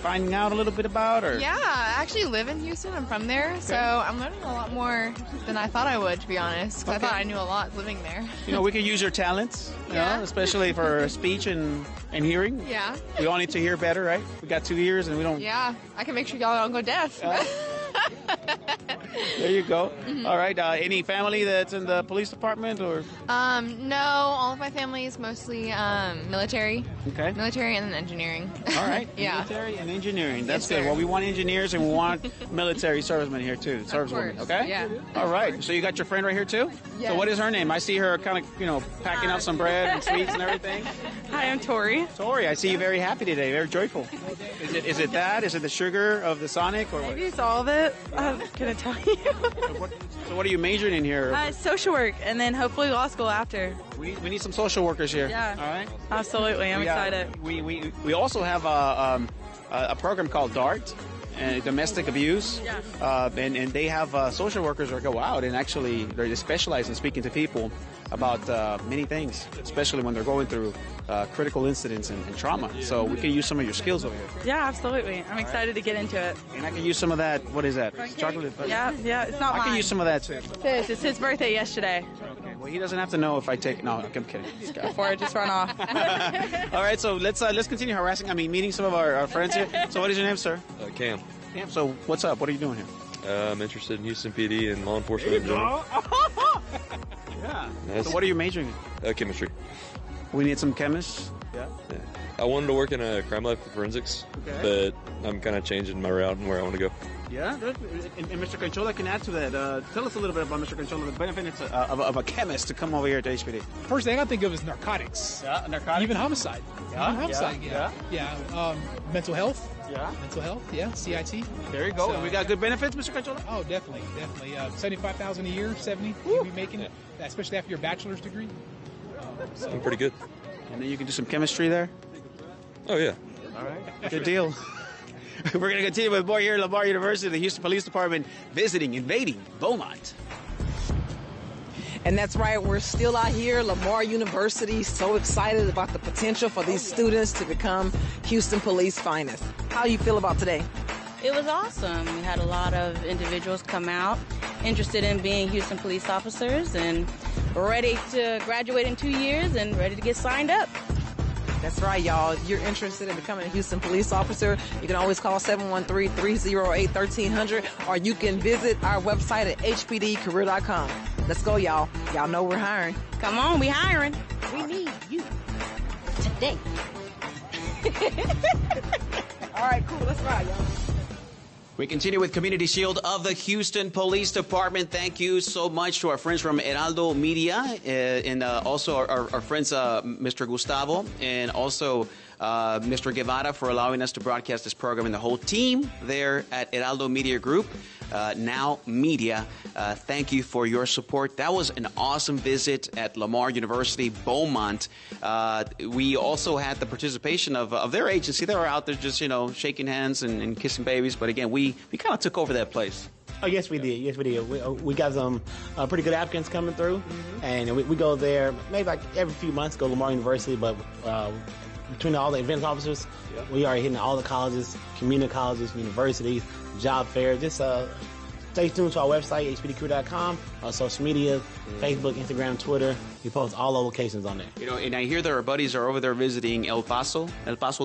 finding out a little bit about, or? Yeah, I actually live in Houston. I'm from there, so I'm learning a lot more than I thought I would, to be honest. 'Cause I thought I knew a lot living there. We can use your talents, Yeah. especially for speech and hearing. Yeah. We all need to hear better, right? We got 2 ears and we don't. Yeah, I can make sure y'all don't go deaf. There you go. Mhm. All right. Any family that's in the police department, or? No, all of my family is mostly military. Okay. Military and then engineering. All right. Yeah. Military and engineering. That's Yes, good. sir. Well, we want engineers and we want military servicemen here too. Servicewomen. course, Okay. yeah. All right. So you got your friend right here too. Yes. So what is her name? I see her kind of packing up some bread and sweets and everything. Hi, I'm Tori. Tori, I see you very happy today. Very joyful. Is it that? Is it the sugar of the Sonic, or what? Maybe it's all of it. I'm gonna tell you. So what are you majoring in here? Social work, and then hopefully law school after. We need some social workers here. Yeah. All right. Absolutely, I'm excited. We also have a program called DART, domestic abuse. Yeah. And they have social workers that go out and actually they specialize in speaking to people about many things, especially when they're going through critical incidents and trauma. So we can use some of your skills over here. Yeah, absolutely. I'm excited to get into it. And I can use some of that. What is that? Chocolate? Yeah, it's not mine. I can use some of that too. It's his birthday yesterday. Okay. Well, he doesn't have to know if I take. No, I'm kidding. Before I just run off. All right, so let's continue meeting some of our friends here. So what is your name, sir? Cam. Cam. So what's up? What are you doing here? I'm interested in Houston PD and law enforcement in general. Yeah. So what are you majoring in? Chemistry. We need some chemists. Yeah. I wanted to work in a crime lab for forensics, but I'm kind of changing my route and where I want to go. Yeah, and Mr. Conchola can add to that. Tell us a little bit about Mr. Conchola, the benefits of a chemist to come over here to HPD. First thing I think of is narcotics. Yeah, narcotics. Even homicide. Yeah, Even homicide. Yeah. Mental health. Yeah. Mental health. Yeah. CIT. There you go. So, and we got good benefits, Mr. Conchola. Oh, definitely. $75,000 a year, 70. You'll be making it, especially after your bachelor's degree. I'm pretty good. And then you can do some chemistry there. Oh yeah. All right. Good deal. We're going to continue with more here at Lamar University, the Houston Police Department invading Beaumont. And that's right, we're still out here, Lamar University, so excited about the potential for these students to become Houston Police finest. How do you feel about today? It was awesome. We had a lot of individuals come out interested in being Houston police officers and ready to graduate in 2 years and ready to get signed up. That's right, y'all. If you're interested in becoming a Houston police officer, you can always call 713-308-1300, or you can visit our website at hpdcareer.com. Let's go, y'all. Y'all know we're hiring. Come on, we hiring. We need you today. All right, cool. Let's ride, y'all. We continue with Community Shield of the Houston Police Department. Thank you so much to our friends from Heraldo Media and also our friends, Mr. Gustavo, and also Mr. Guevara for allowing us to broadcast this program, and the whole team there at Heraldo Media Group, Now Media. Thank you for your support. That was an awesome visit at Lamar University, Beaumont. We also had the participation of their agency. They were out there just, shaking hands and kissing babies. But again, we kind of took over that place. Oh, yes, we did. Yes, we did. We got some pretty good applicants coming through, and we go there maybe like every few months, go to Lamar University, but between all the events officers, we are hitting all the colleges, community colleges, universities, job fairs. Just stay tuned to our website, hpdcareer.com, our social media, Facebook, Instagram, Twitter. We post all the locations on there. And I hear that our buddies are over there visiting El Paso,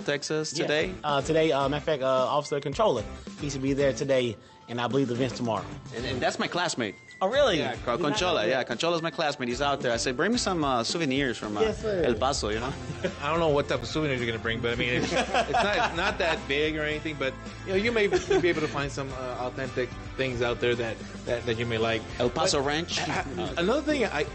Texas today. Yes. Today, matter of fact, Officer Controller, he should be there today, and I believe the event's tomorrow. And that's my classmate. Oh, really? Yeah, Conchola. Yeah, Conchola's my classmate. He's out there. I said, bring me some souvenirs from El Paso, I don't know what type of souvenirs you're going to bring, but I mean, it's not that big or anything, but you may be able to find some authentic things out there that you may like. El Paso Ranch. Another thing, I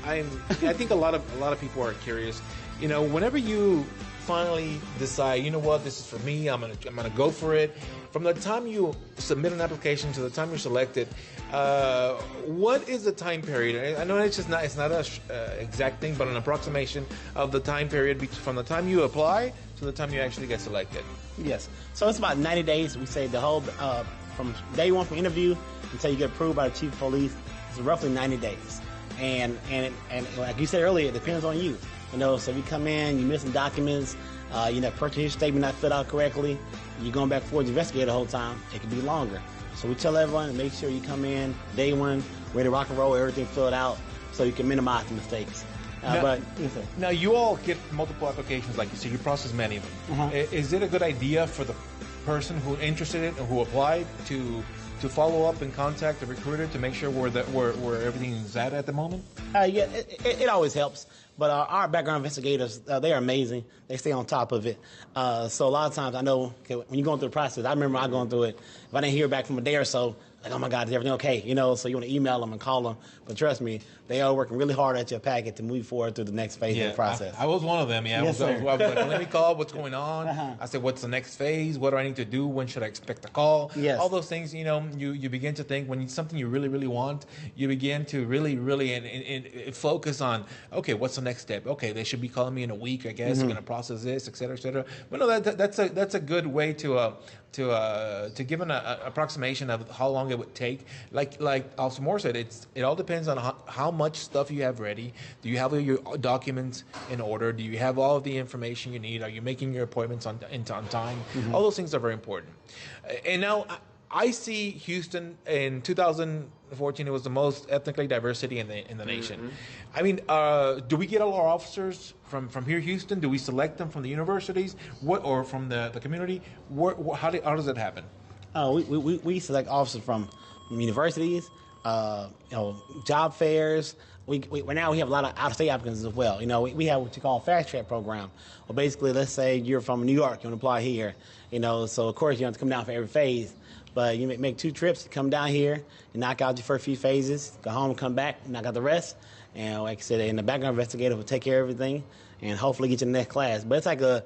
think a lot of people are curious. Whenever you finally decide, this is for me, I'm gonna go for it. From the time you submit an application to the time you're selected, What is the time period? I know it's not a exact thing, but an approximation of the time period from the time you apply to the time you actually get selected. Yes. So it's about 90 days. We say the whole from day one from interview until you get approved by the chief of police. It's roughly 90 days. And like you said earlier, it depends on you. So if you come in, you're missing documents, purchase history statement not filled out correctly, you're going back forward to investigate the whole time, it can be longer. So we tell everyone to make sure you come in day one, ready to rock and roll, everything filled out, so you can minimize the mistakes. Now you all get multiple applications, like you said, you process many of them. Is it a good idea for the person who's interested in it and who applied to follow up and contact the recruiter to make sure where everything is at the moment? Yeah, it always helps. But our background investigators, they are amazing. They stay on top of it. So a lot of times I know when you're going through the process, I remember I going through it. If I didn't hear back from a day or so, like, oh my God, is everything okay? So you want to email them and call them. But trust me, they are working really hard at your packet to move forward through the next phase of the process. I was one of them, yeah. Yes, I was like, let me call, what's going on? I said, what's the next phase? What do I need to do? When should I expect a call? Yes. All those things, you begin to think when it's something you really, really want, you begin to really, really and focus on, okay, what's the next step? Okay, they should be calling me in a week, I guess. I'm going to process this, et cetera, et cetera. But no, that's a good way to give an approximation of how long it would take. Like Officer Moore said, it all depends on how much stuff you have ready. Do you have your documents in order? Do you have all of the information you need? Are you making your appointments on time? All those things are very important. And now I see Houston in 2014. It was the most ethnically diverse city in the nation. I mean, do we get all our officers from here, Houston? Do we select them from the universities, or from the community? How does that happen? We select officers from universities, job fairs. Now we have a lot of out-of-state applicants as well. We have what you call a fast-track program. Well, basically, let's say you're from New York, you want to apply here. So of course you have to come down for every phase. But you make 2 trips, you come down here, you knock out your first few phases, go home, come back, knock out the rest. And like I said, and the background investigator will take care of everything and hopefully get you in the next class. But it's like a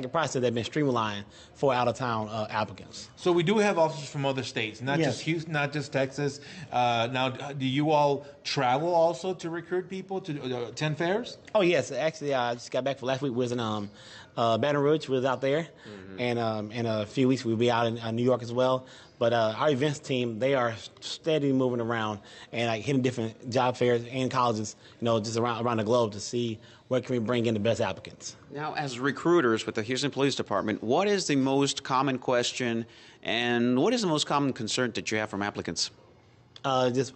process that's been streamlined for out-of-town applicants. So we do have officers from other states, not just Houston, not just Texas. Now, do you all travel also to recruit people to attend fairs? Oh, yes. Actually, I just got back from last week. We was in Baton Rouge. We was out there. And in a few weeks, we'll be out in New York as well. But our events team, they are steadily moving around and hitting different job fairs and colleges, just around the globe to see where can we bring in the best applicants. Now, as recruiters with the Houston Police Department, what is the most common question and what is the most common concern that you have from applicants? As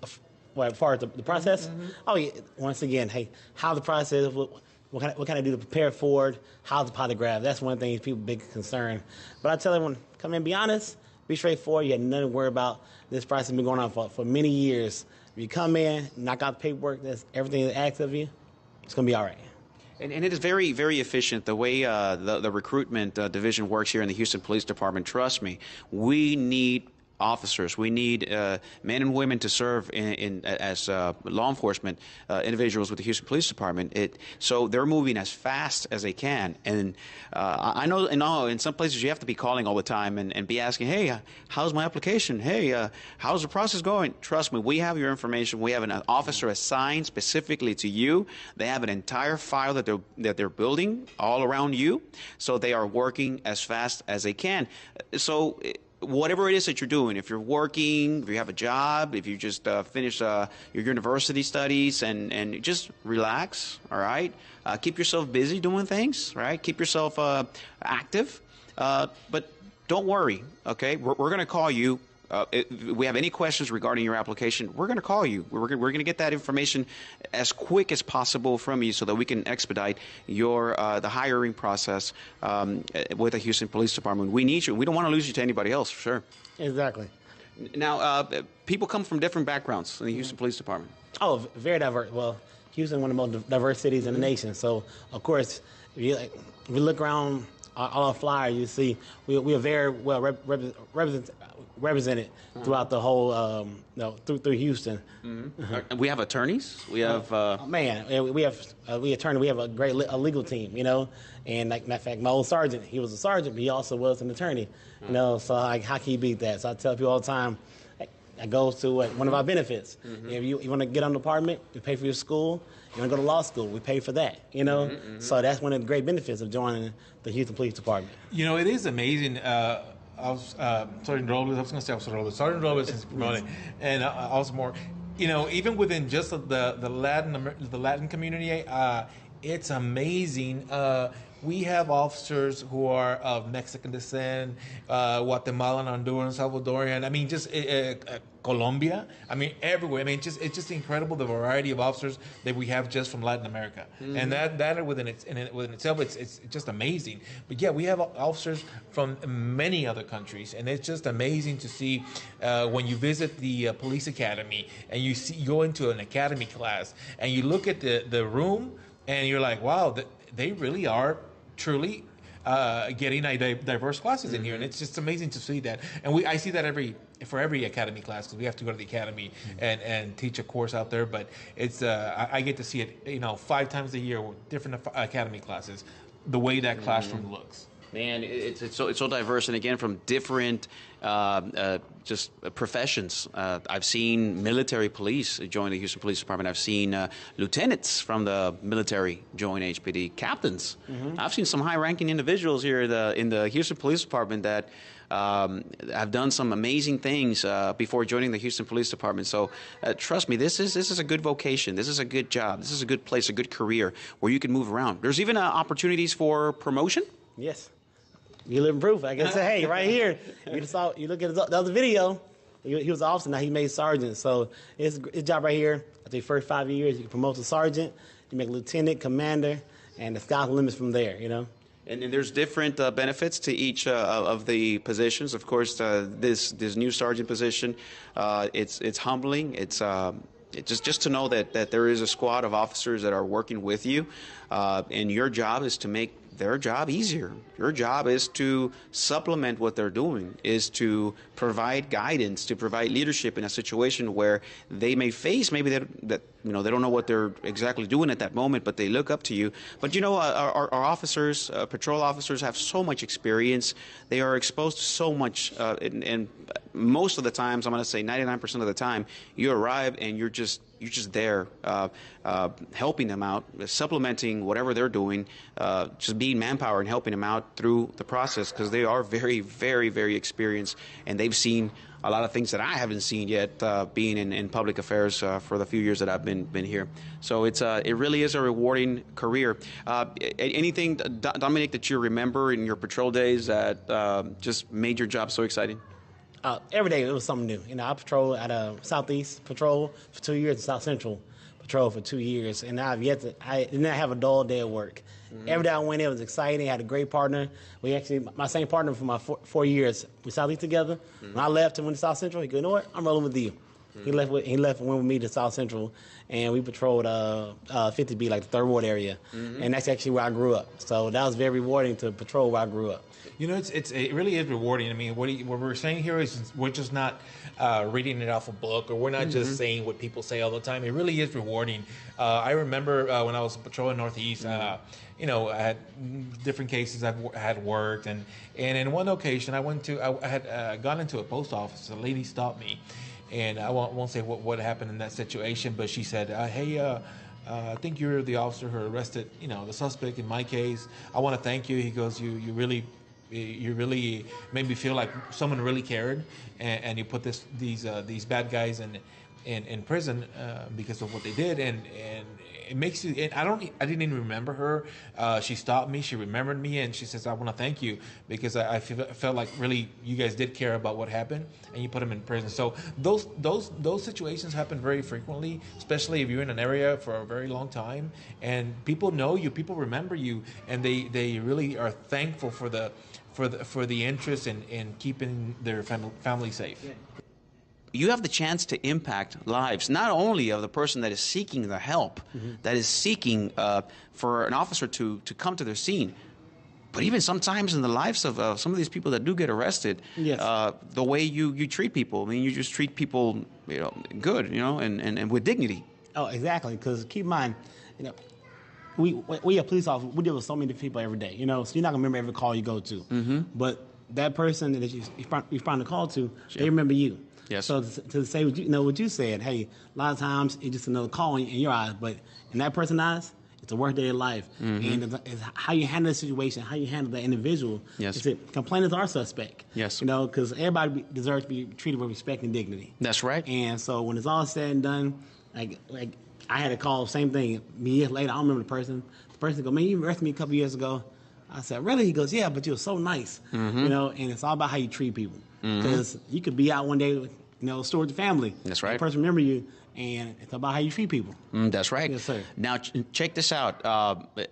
far as the process? Oh, yeah. Once again, hey, how the process, what can I do to prepare for it? How's the polygraph? That's one thing people big concern. But I tell everyone, come in, be honest. Be straightforward. You have nothing to worry about. This process has been going on for many years. If you come in, knock out the paperwork, that's everything that's asked of you, it's going to be all right. And it is very, very efficient the way the recruitment division works here in the Houston Police Department. Trust me, we need officers. We need men and women to serve as law enforcement individuals with the Houston Police Department. So they're moving as fast as they can. And I know in some places you have to be calling all the time and be asking, hey, how's my application? Hey, how's the process going? Trust me, we have your information. We have an officer assigned specifically to you. They have an entire file that they're building all around you. So they are working as fast as they can. So whatever it is that you're doing, if you're working, if you have a job, if you just finished your university studies, and just relax, all right? Keep yourself busy doing things, right? Keep yourself active, but don't worry, okay? We're going to call you. If we have any questions regarding your application, we're going to call you. We're going to get that information as quick as possible from you so that we can expedite the hiring process with the Houston Police Department. We need you. We don't want to lose you to anybody else, for sure. Exactly. Now, people come from different backgrounds in the Houston Police Department. Oh, very diverse. Well, Houston is one of the most diverse cities in the nation. So, of course, if you look around all our flyers, you see we are very well represented throughout the whole, through Houston. We have attorneys. We have we have a great legal team, And like matter of fact, my old sergeant, he was a sergeant, but he also was an attorney, So how can you beat that? So I tell people all the time, That goes to one of our benefits. If you want to get on the apartment, we pay for your school. You want to go to law school, we pay for that. So that's one of the great benefits of joining the Houston Police Department. It is amazing. Sergeant Robles, I was going to say Officer Robles. Sergeant Robles is promoting, and also more. Even within just the Latin community, it's amazing. We have officers who are of Mexican descent, Guatemalan, Honduran, Salvadorian. I mean, just Colombia. I mean, everywhere. I mean, it's just incredible the variety of officers that we have just from Latin America, and that within itself, it's just amazing. But yeah, we have officers from many other countries, and it's just amazing to see when you visit the police academy and you go into an academy class and you look at the room and you're like, wow, they really are truly getting a diverse classes in here, and it's just amazing to see that. And I see that for every academy class, because we have to go to the academy and teach a course out there. But it's I get to see it 5 times a year with different academy classes, the way that classroom looks. Man, it's so diverse, and again, from different just professions. I've seen military police join the Houston Police Department. I've seen lieutenants from the military join HPD, captains. I've seen some high-ranking individuals here in the Houston Police Department that have done some amazing things before joining the Houston Police Department. So trust me, this is a good vocation. This is a good job. This is a good place, a good career where you can move around. There's even opportunities for promotion. Yes. You live in proof. I can say, hey, right here. You look at the other video. He was an officer. Now he made sergeant. So his job right here. After the first 5 years, you can promote to sergeant. You make lieutenant, commander, and the sky's the limit from there. And there's different benefits to each of the positions. Of course, this new sergeant position, it's humbling. It's just to know that there is a squad of officers that are working with you, and your job is to make their job easier. Your job is to supplement what they're doing, is to provide guidance, to provide leadership in a situation where they may face maybe that they don't know what they're exactly doing at that moment, but they look up to you. But our officers, patrol officers, have so much experience. They are exposed to so much, and most of the times, I'm going to say 99% of the time, you arrive and you're just there, helping them out, supplementing whatever they're doing, just being manpower and helping them out through the process, because they are very, very, very experienced, and they've seen a lot of things that I haven't seen yet, being in public affairs for the few years that I've been here. So it really is a rewarding career. Anything, Dominic, that you remember in your patrol days that just made your job so exciting? Every day it was something new. I patrolled at a Southeast Patrol for 2 years, and South Central Patrol for 2 years, and I did not have a dull day at work. Every day I went in, it was exciting. I had a great partner. My same partner for my 4 years, we Southeast together. When I left and went to South Central, he go, you know what, I'm rolling with you. He left and went with me to South Central, and we patrolled 50B, like the 3rd Ward area, and that's actually where I grew up. So that was very rewarding to patrol where I grew up. It really is rewarding. I mean, what we're saying here is we're just not reading it off a book, or we're not just saying what people say all the time. It really is rewarding. I remember when I was patrolling Northeast, I had different cases I had worked, and in one occasion I had gone into a post office. A lady stopped me, and I won't say what happened in that situation, but she said, "Hey, I think you're the officer who arrested, the suspect in my case. I want to thank you." He goes, "You really made me feel like someone really cared, and you put these bad guys in prison because of what they did, and it makes you." And I didn't even remember her. She stopped me. She remembered me, and she says, "I want to thank you because I felt like really you guys did care about what happened, and you put them in prison." So those situations happen very frequently, especially if you're in an area for a very long time, and people know you, people remember you, and they really are thankful for the interest in keeping their family safe. Yeah. You have the chance to impact lives, not only of the person that is seeking the help, that is seeking for an officer to come to their scene, but even sometimes in the lives of some of these people that do get arrested. Yes. The way you treat people. I mean, you just treat people, good, and with dignity. Oh, exactly. Because keep in mind, we are police officers. We deal with so many different people every day. So you're not gonna remember every call you go to. But that person that you respond to call to, they remember you. Yes. So to say what you said, hey, a lot of times it's just another call in your eyes, but in that person's eyes, it's a workday of life. Mm-hmm. And it's how you handle the situation, how you handle the individual. Yes. Complainants are suspect. Yes. Because everybody deserves to be treated with respect and dignity. That's right. And so when it's all said and done, like I had a call, same thing. Years later, I don't remember the person. The person goes, man, you arrested me a couple years ago. I said, really? He goes, yeah, but you were so nice. Mm-hmm. And it's all about how you treat people. Because you could be out one day, store with the family. That's right. The person remember you, and it's about how you treat people. That's right. Yes, sir. Now, check this out.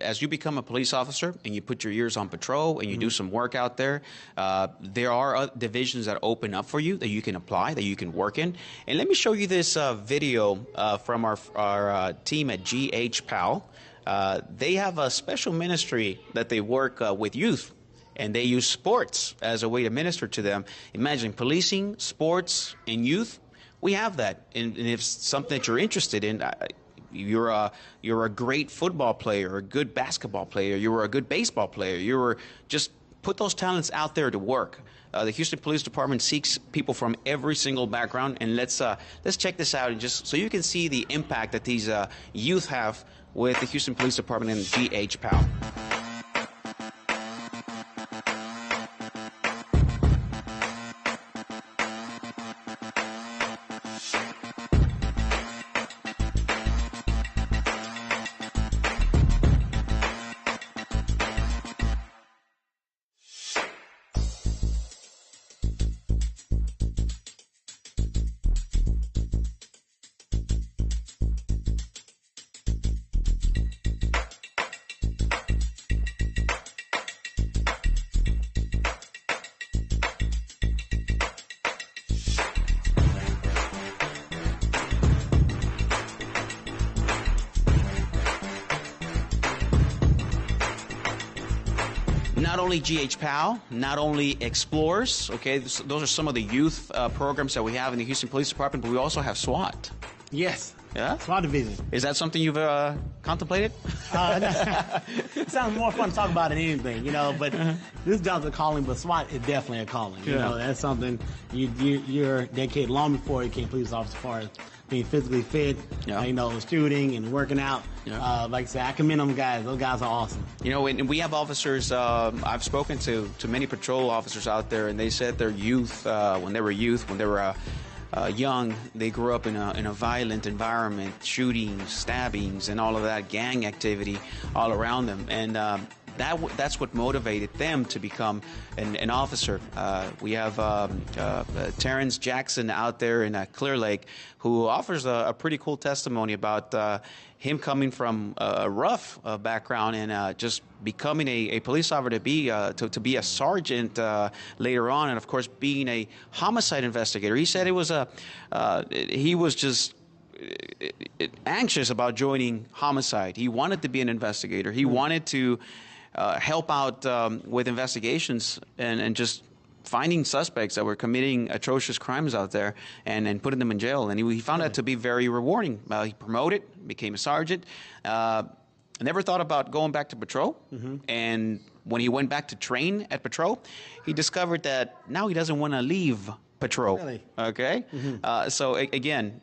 As you become a police officer and you put your years on patrol and you do some work out there are divisions that open up for you that you can apply, that you can work in. And let me show you this video from our team at GH They have a special ministry that they work with youth. And they use sports as a way to minister to them. Imagine policing, sports, and youth. We have that. And if it's something that you're interested in, you're a great football player, a good basketball player, you're a good baseball player, just put those talents out there to work. The Houston Police Department seeks people from every single background. And let's check this out, and just so you can see the impact that these youth have with the Houston Police Department and GH PAL. Not only GH PAL, not only Explorers, okay, those are some of the youth programs that we have in the Houston Police Department, but we also have SWAT. Yes. Yeah? SWAT division. Is that something you've contemplated? It sounds more fun to talk about than anything, but this job's a calling, but SWAT is definitely a calling. That's something you're dedicated long before you became a police officer, as far as being physically fit, shooting and working out. Yeah. Like I said, I commend them guys. Those guys are awesome. And we have officers, I've spoken to many patrol officers out there, and they said their youth, when they were young, they grew up in a violent environment, shootings, stabbings, and all of that gang activity all around them. And that's what motivated them to become an officer. We have Terrence Jackson out there in Clear Lake, who offers a pretty cool testimony about him coming from a rough background and just becoming a police officer to be a sergeant later on, and of course being a homicide investigator. He said he was just anxious about joining homicide. He wanted to be an investigator. He wanted to help out with investigations and just finding suspects that were committing atrocious crimes out there and putting them in jail. And he found that to be very rewarding. He promoted, became a sergeant. Never thought about going back to patrol. Mm-hmm. And when he went back to train at patrol, he discovered that now he doesn't want to leave patrol. Really? Okay? Mm-hmm. So again,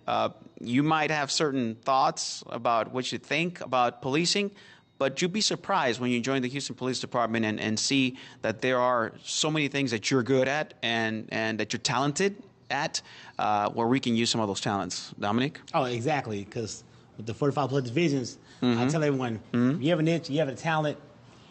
you might have certain thoughts about what you think about policing, but you'd be surprised when you join the Houston Police Department and see that there are so many things that you're good at and that you're talented at, where we can use some of those talents. Dominic? Oh, exactly, because with the 45 plus divisions, Mm-hmm. I tell everyone, if you have a niche, you have a talent,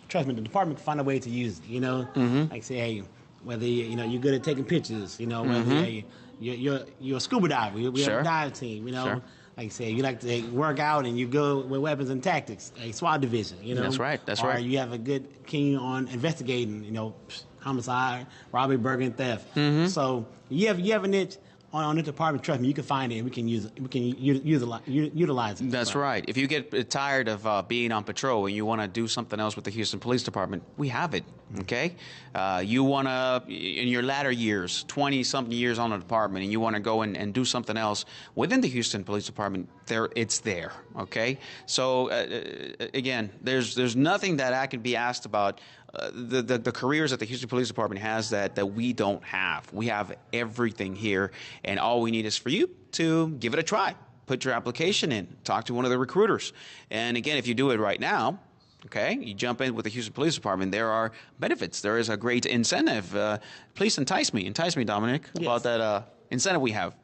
trust me, the department can find a way to use it, Mm-hmm. Like say, hey, whether you're good at taking pictures, whether Mm-hmm. you're a scuba diver, we have a dive team, Sure. Like I say, you like to work out and you go with weapons and tactics, a SWAT division, That's right, or you have a good keen on investigating, homicide, robbery, burglary, and theft. Mm-hmm. So you have a niche on the department. Trust me, you can find it and we can use it. We can utilize it. That's right. If you get tired of being on patrol and you want to do something else with the Houston Police Department, we have it. Okay? You want to, in your latter years, 20-something years on the department, and you want to go and do something else within the Houston Police Department, it's there. Okay? So, again, there's nothing that I can be asked about the careers that the Houston Police Department has that we don't have. We have everything here, and all we need is for you to give it a try. Put your application in. Talk to one of the recruiters. And again, if you do it right now, okay, you jump in with the Houston Police Department, there are benefits. There is a great incentive. Please entice me, Dominic, about that incentive we have.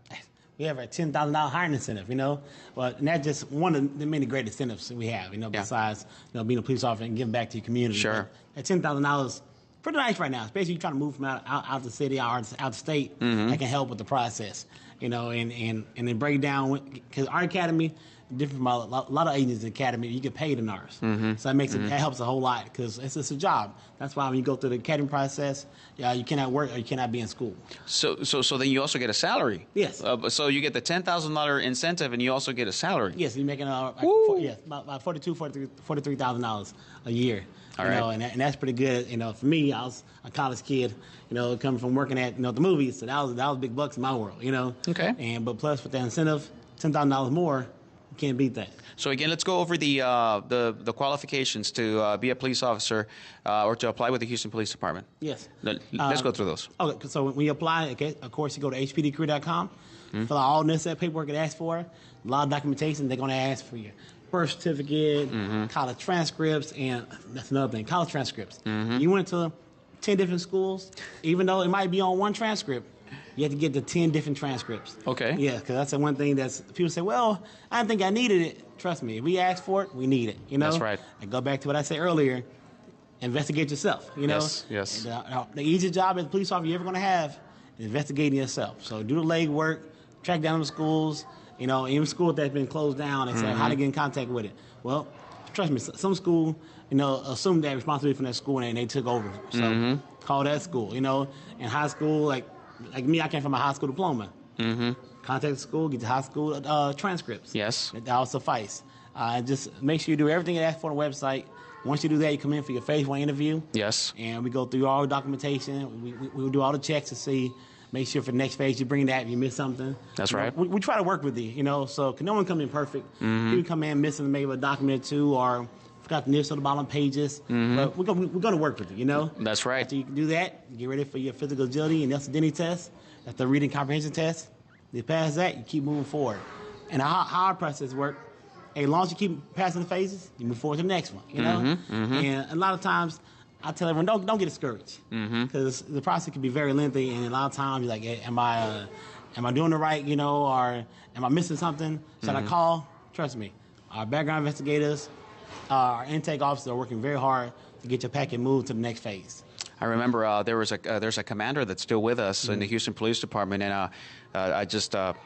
We have a $10,000 hiring incentive, Well, and that's just one of the many great incentives we have, besides, being a police officer and giving back to your community. Sure. But that $10,000 pretty nice right now, especially if you're trying to move from out the city, out the state. That can help with the process, and then break down, because our academy, different from a lot of agencies in the academy, you get paid in ours. So that helps a whole lot, because it's just a job. That's why when you go through the academy process, you cannot work or you cannot be in school. So then you also get a salary. Yes. So you get the $10,000 incentive, and you also get a salary. Yes, you're making about $43,000 a year. All right. And that's pretty good. For me, I was a college kid, coming from working at the movies, so that was big bucks in my world. Okay. But plus with the incentive, $10,000 more. Can't beat that. So again, let's go over the qualifications to be a police officer or to apply with the Houston Police Department. Yes. Let's go through those. Okay, so when you apply, of course, you go to hpdcareer.com, fill out all necessary paperwork it asks for, a lot of documentation. They're going to ask for your birth certificate, college transcripts, and that's another thing, college transcripts. You went to 10 different schools, even though it might be on one transcript, you have to get the 10 different transcripts. Okay. Yeah, because that's the one thing that's people say, well, I didn't think I needed it. Trust me, if we ask for it, we need it. That's right. And go back to what I said earlier, investigate yourself. Yes. And, the easiest job as a police officer you're ever going to have is investigating yourself. So do the legwork, track down the schools, even schools that's been closed down and say how to get in contact with it. Well, trust me, some school, assume that responsibility from that school and they took over. So call that school, In high school, like me, I came from a high school diploma. Contact the school, get the high school transcripts. Yes. That'll suffice. Just make sure you do everything that's for the website. Once you do that, you come in for your phase 1 interview. Yes. And we go through all the documentation. We do all the checks to see, make sure for the next phase you bring that if you miss something. That's right. We try to work with you, so can no one come in perfect. People come in missing maybe a document or two or forgot the nearest to the bottom pages. But we're going to work with you, That's right. After you can do that, you get ready for your physical agility and Nelson Denny test. That's the reading comprehension test. You pass that, you keep moving forward. And how our process works, as long as you keep passing the phases, you move forward to the next one, And a lot of times, I tell everyone, don't get discouraged. Because the process can be very lengthy, and a lot of times you're like, hey, am I doing it right, or am I missing something? Should I call? Trust me, our background investigators, our intake officers are working very hard to get your packet moved to the next phase. I remember there's a commander that's still with us in the Houston Police Department, and I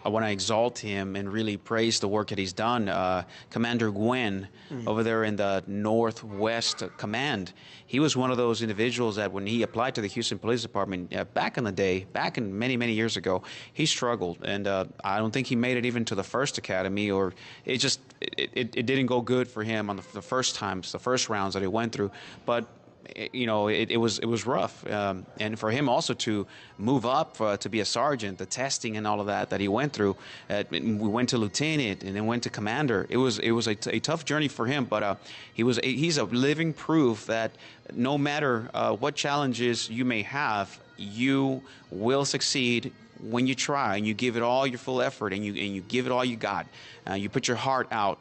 want to exalt him and really praise the work that he's done. Commander Gwen over there in the Northwest Command, he was one of those individuals that when he applied to the Houston Police Department back in the day, back in many years ago, he struggled, and I don't think he made it even to the first academy, or it didn't go good for him on the first times, the first rounds that he went through, but it was rough, and for him also to move up to be a sergeant, the testing and all of that he went through. We went to lieutenant and then went to commander. It was a tough journey for him, but he's a living proof that no matter what challenges you may have, you will succeed when you try and you give it all your full effort and you give it all you got. You put your heart out.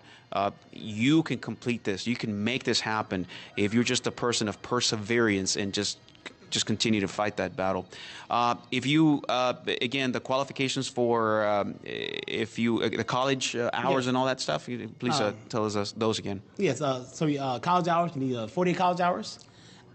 You can complete this. You can make this happen if you're just a person of perseverance and just continue to fight that battle. If you, again, the qualifications for the college hours and all that stuff, please tell us those again. Yes, so college hours, you need 40 college hours.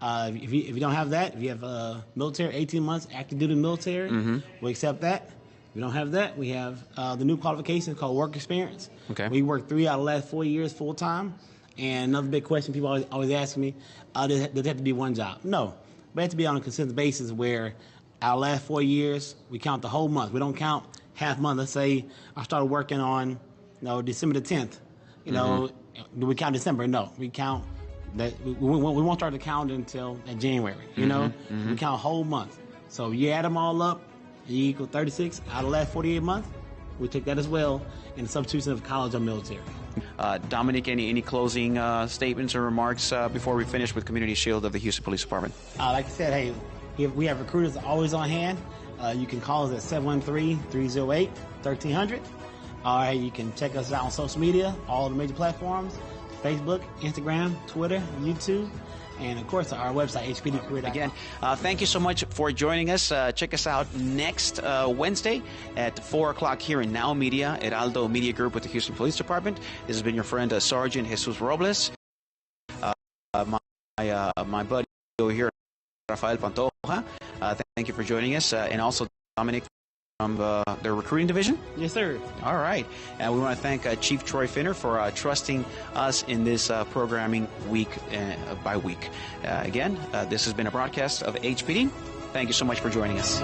If you don't have that, if you have military, 18 months active duty military, we accept that. If we don't have that, we have the new qualification called work experience. Okay. We worked 3 out of the last 4 years full time. And another big question people always ask me, does it have to be one job? No, but it has to be on a consistent basis where our last 4 years, we count the whole month. We don't count half month. Let's say I started working on December the 10th. Do we count December? No, we count that. We won't start the count until January. We count a whole month. So you add them all up, you equal 36 out of the last 48 months. We take that as well in the substitution of college or military. Dominic, any closing statements or remarks before we finish with Community Shield of the Houston Police Department? Like I said, hey, we have recruiters always on hand. You can call us at 713-308-1300. All right, you can check us out on social media, all the major platforms, Facebook, Instagram, Twitter, YouTube, and of course our website, hpdcareer.com. Again, thank you so much for joining us. Check us out next Wednesday at 4 o'clock here in Now Media at Aldo Media Group with the Houston Police Department. This has been your friend Sergeant Jesus Robles. My buddy over here, Rafael Pantoja. Thank you for joining us, and also Dominic from the recruiting division. Yes, sir. All right. And we want to thank Chief Troy Finner for trusting us in this programming week by week. Again, this has been a broadcast of HPD. Thank you so much for joining us.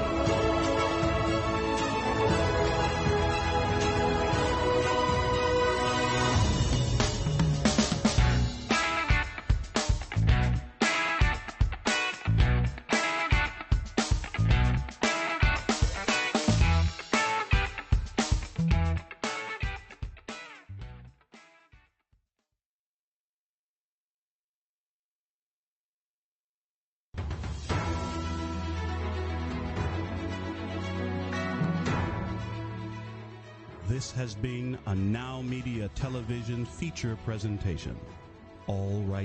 This has been a Now Media television feature presentation. All right.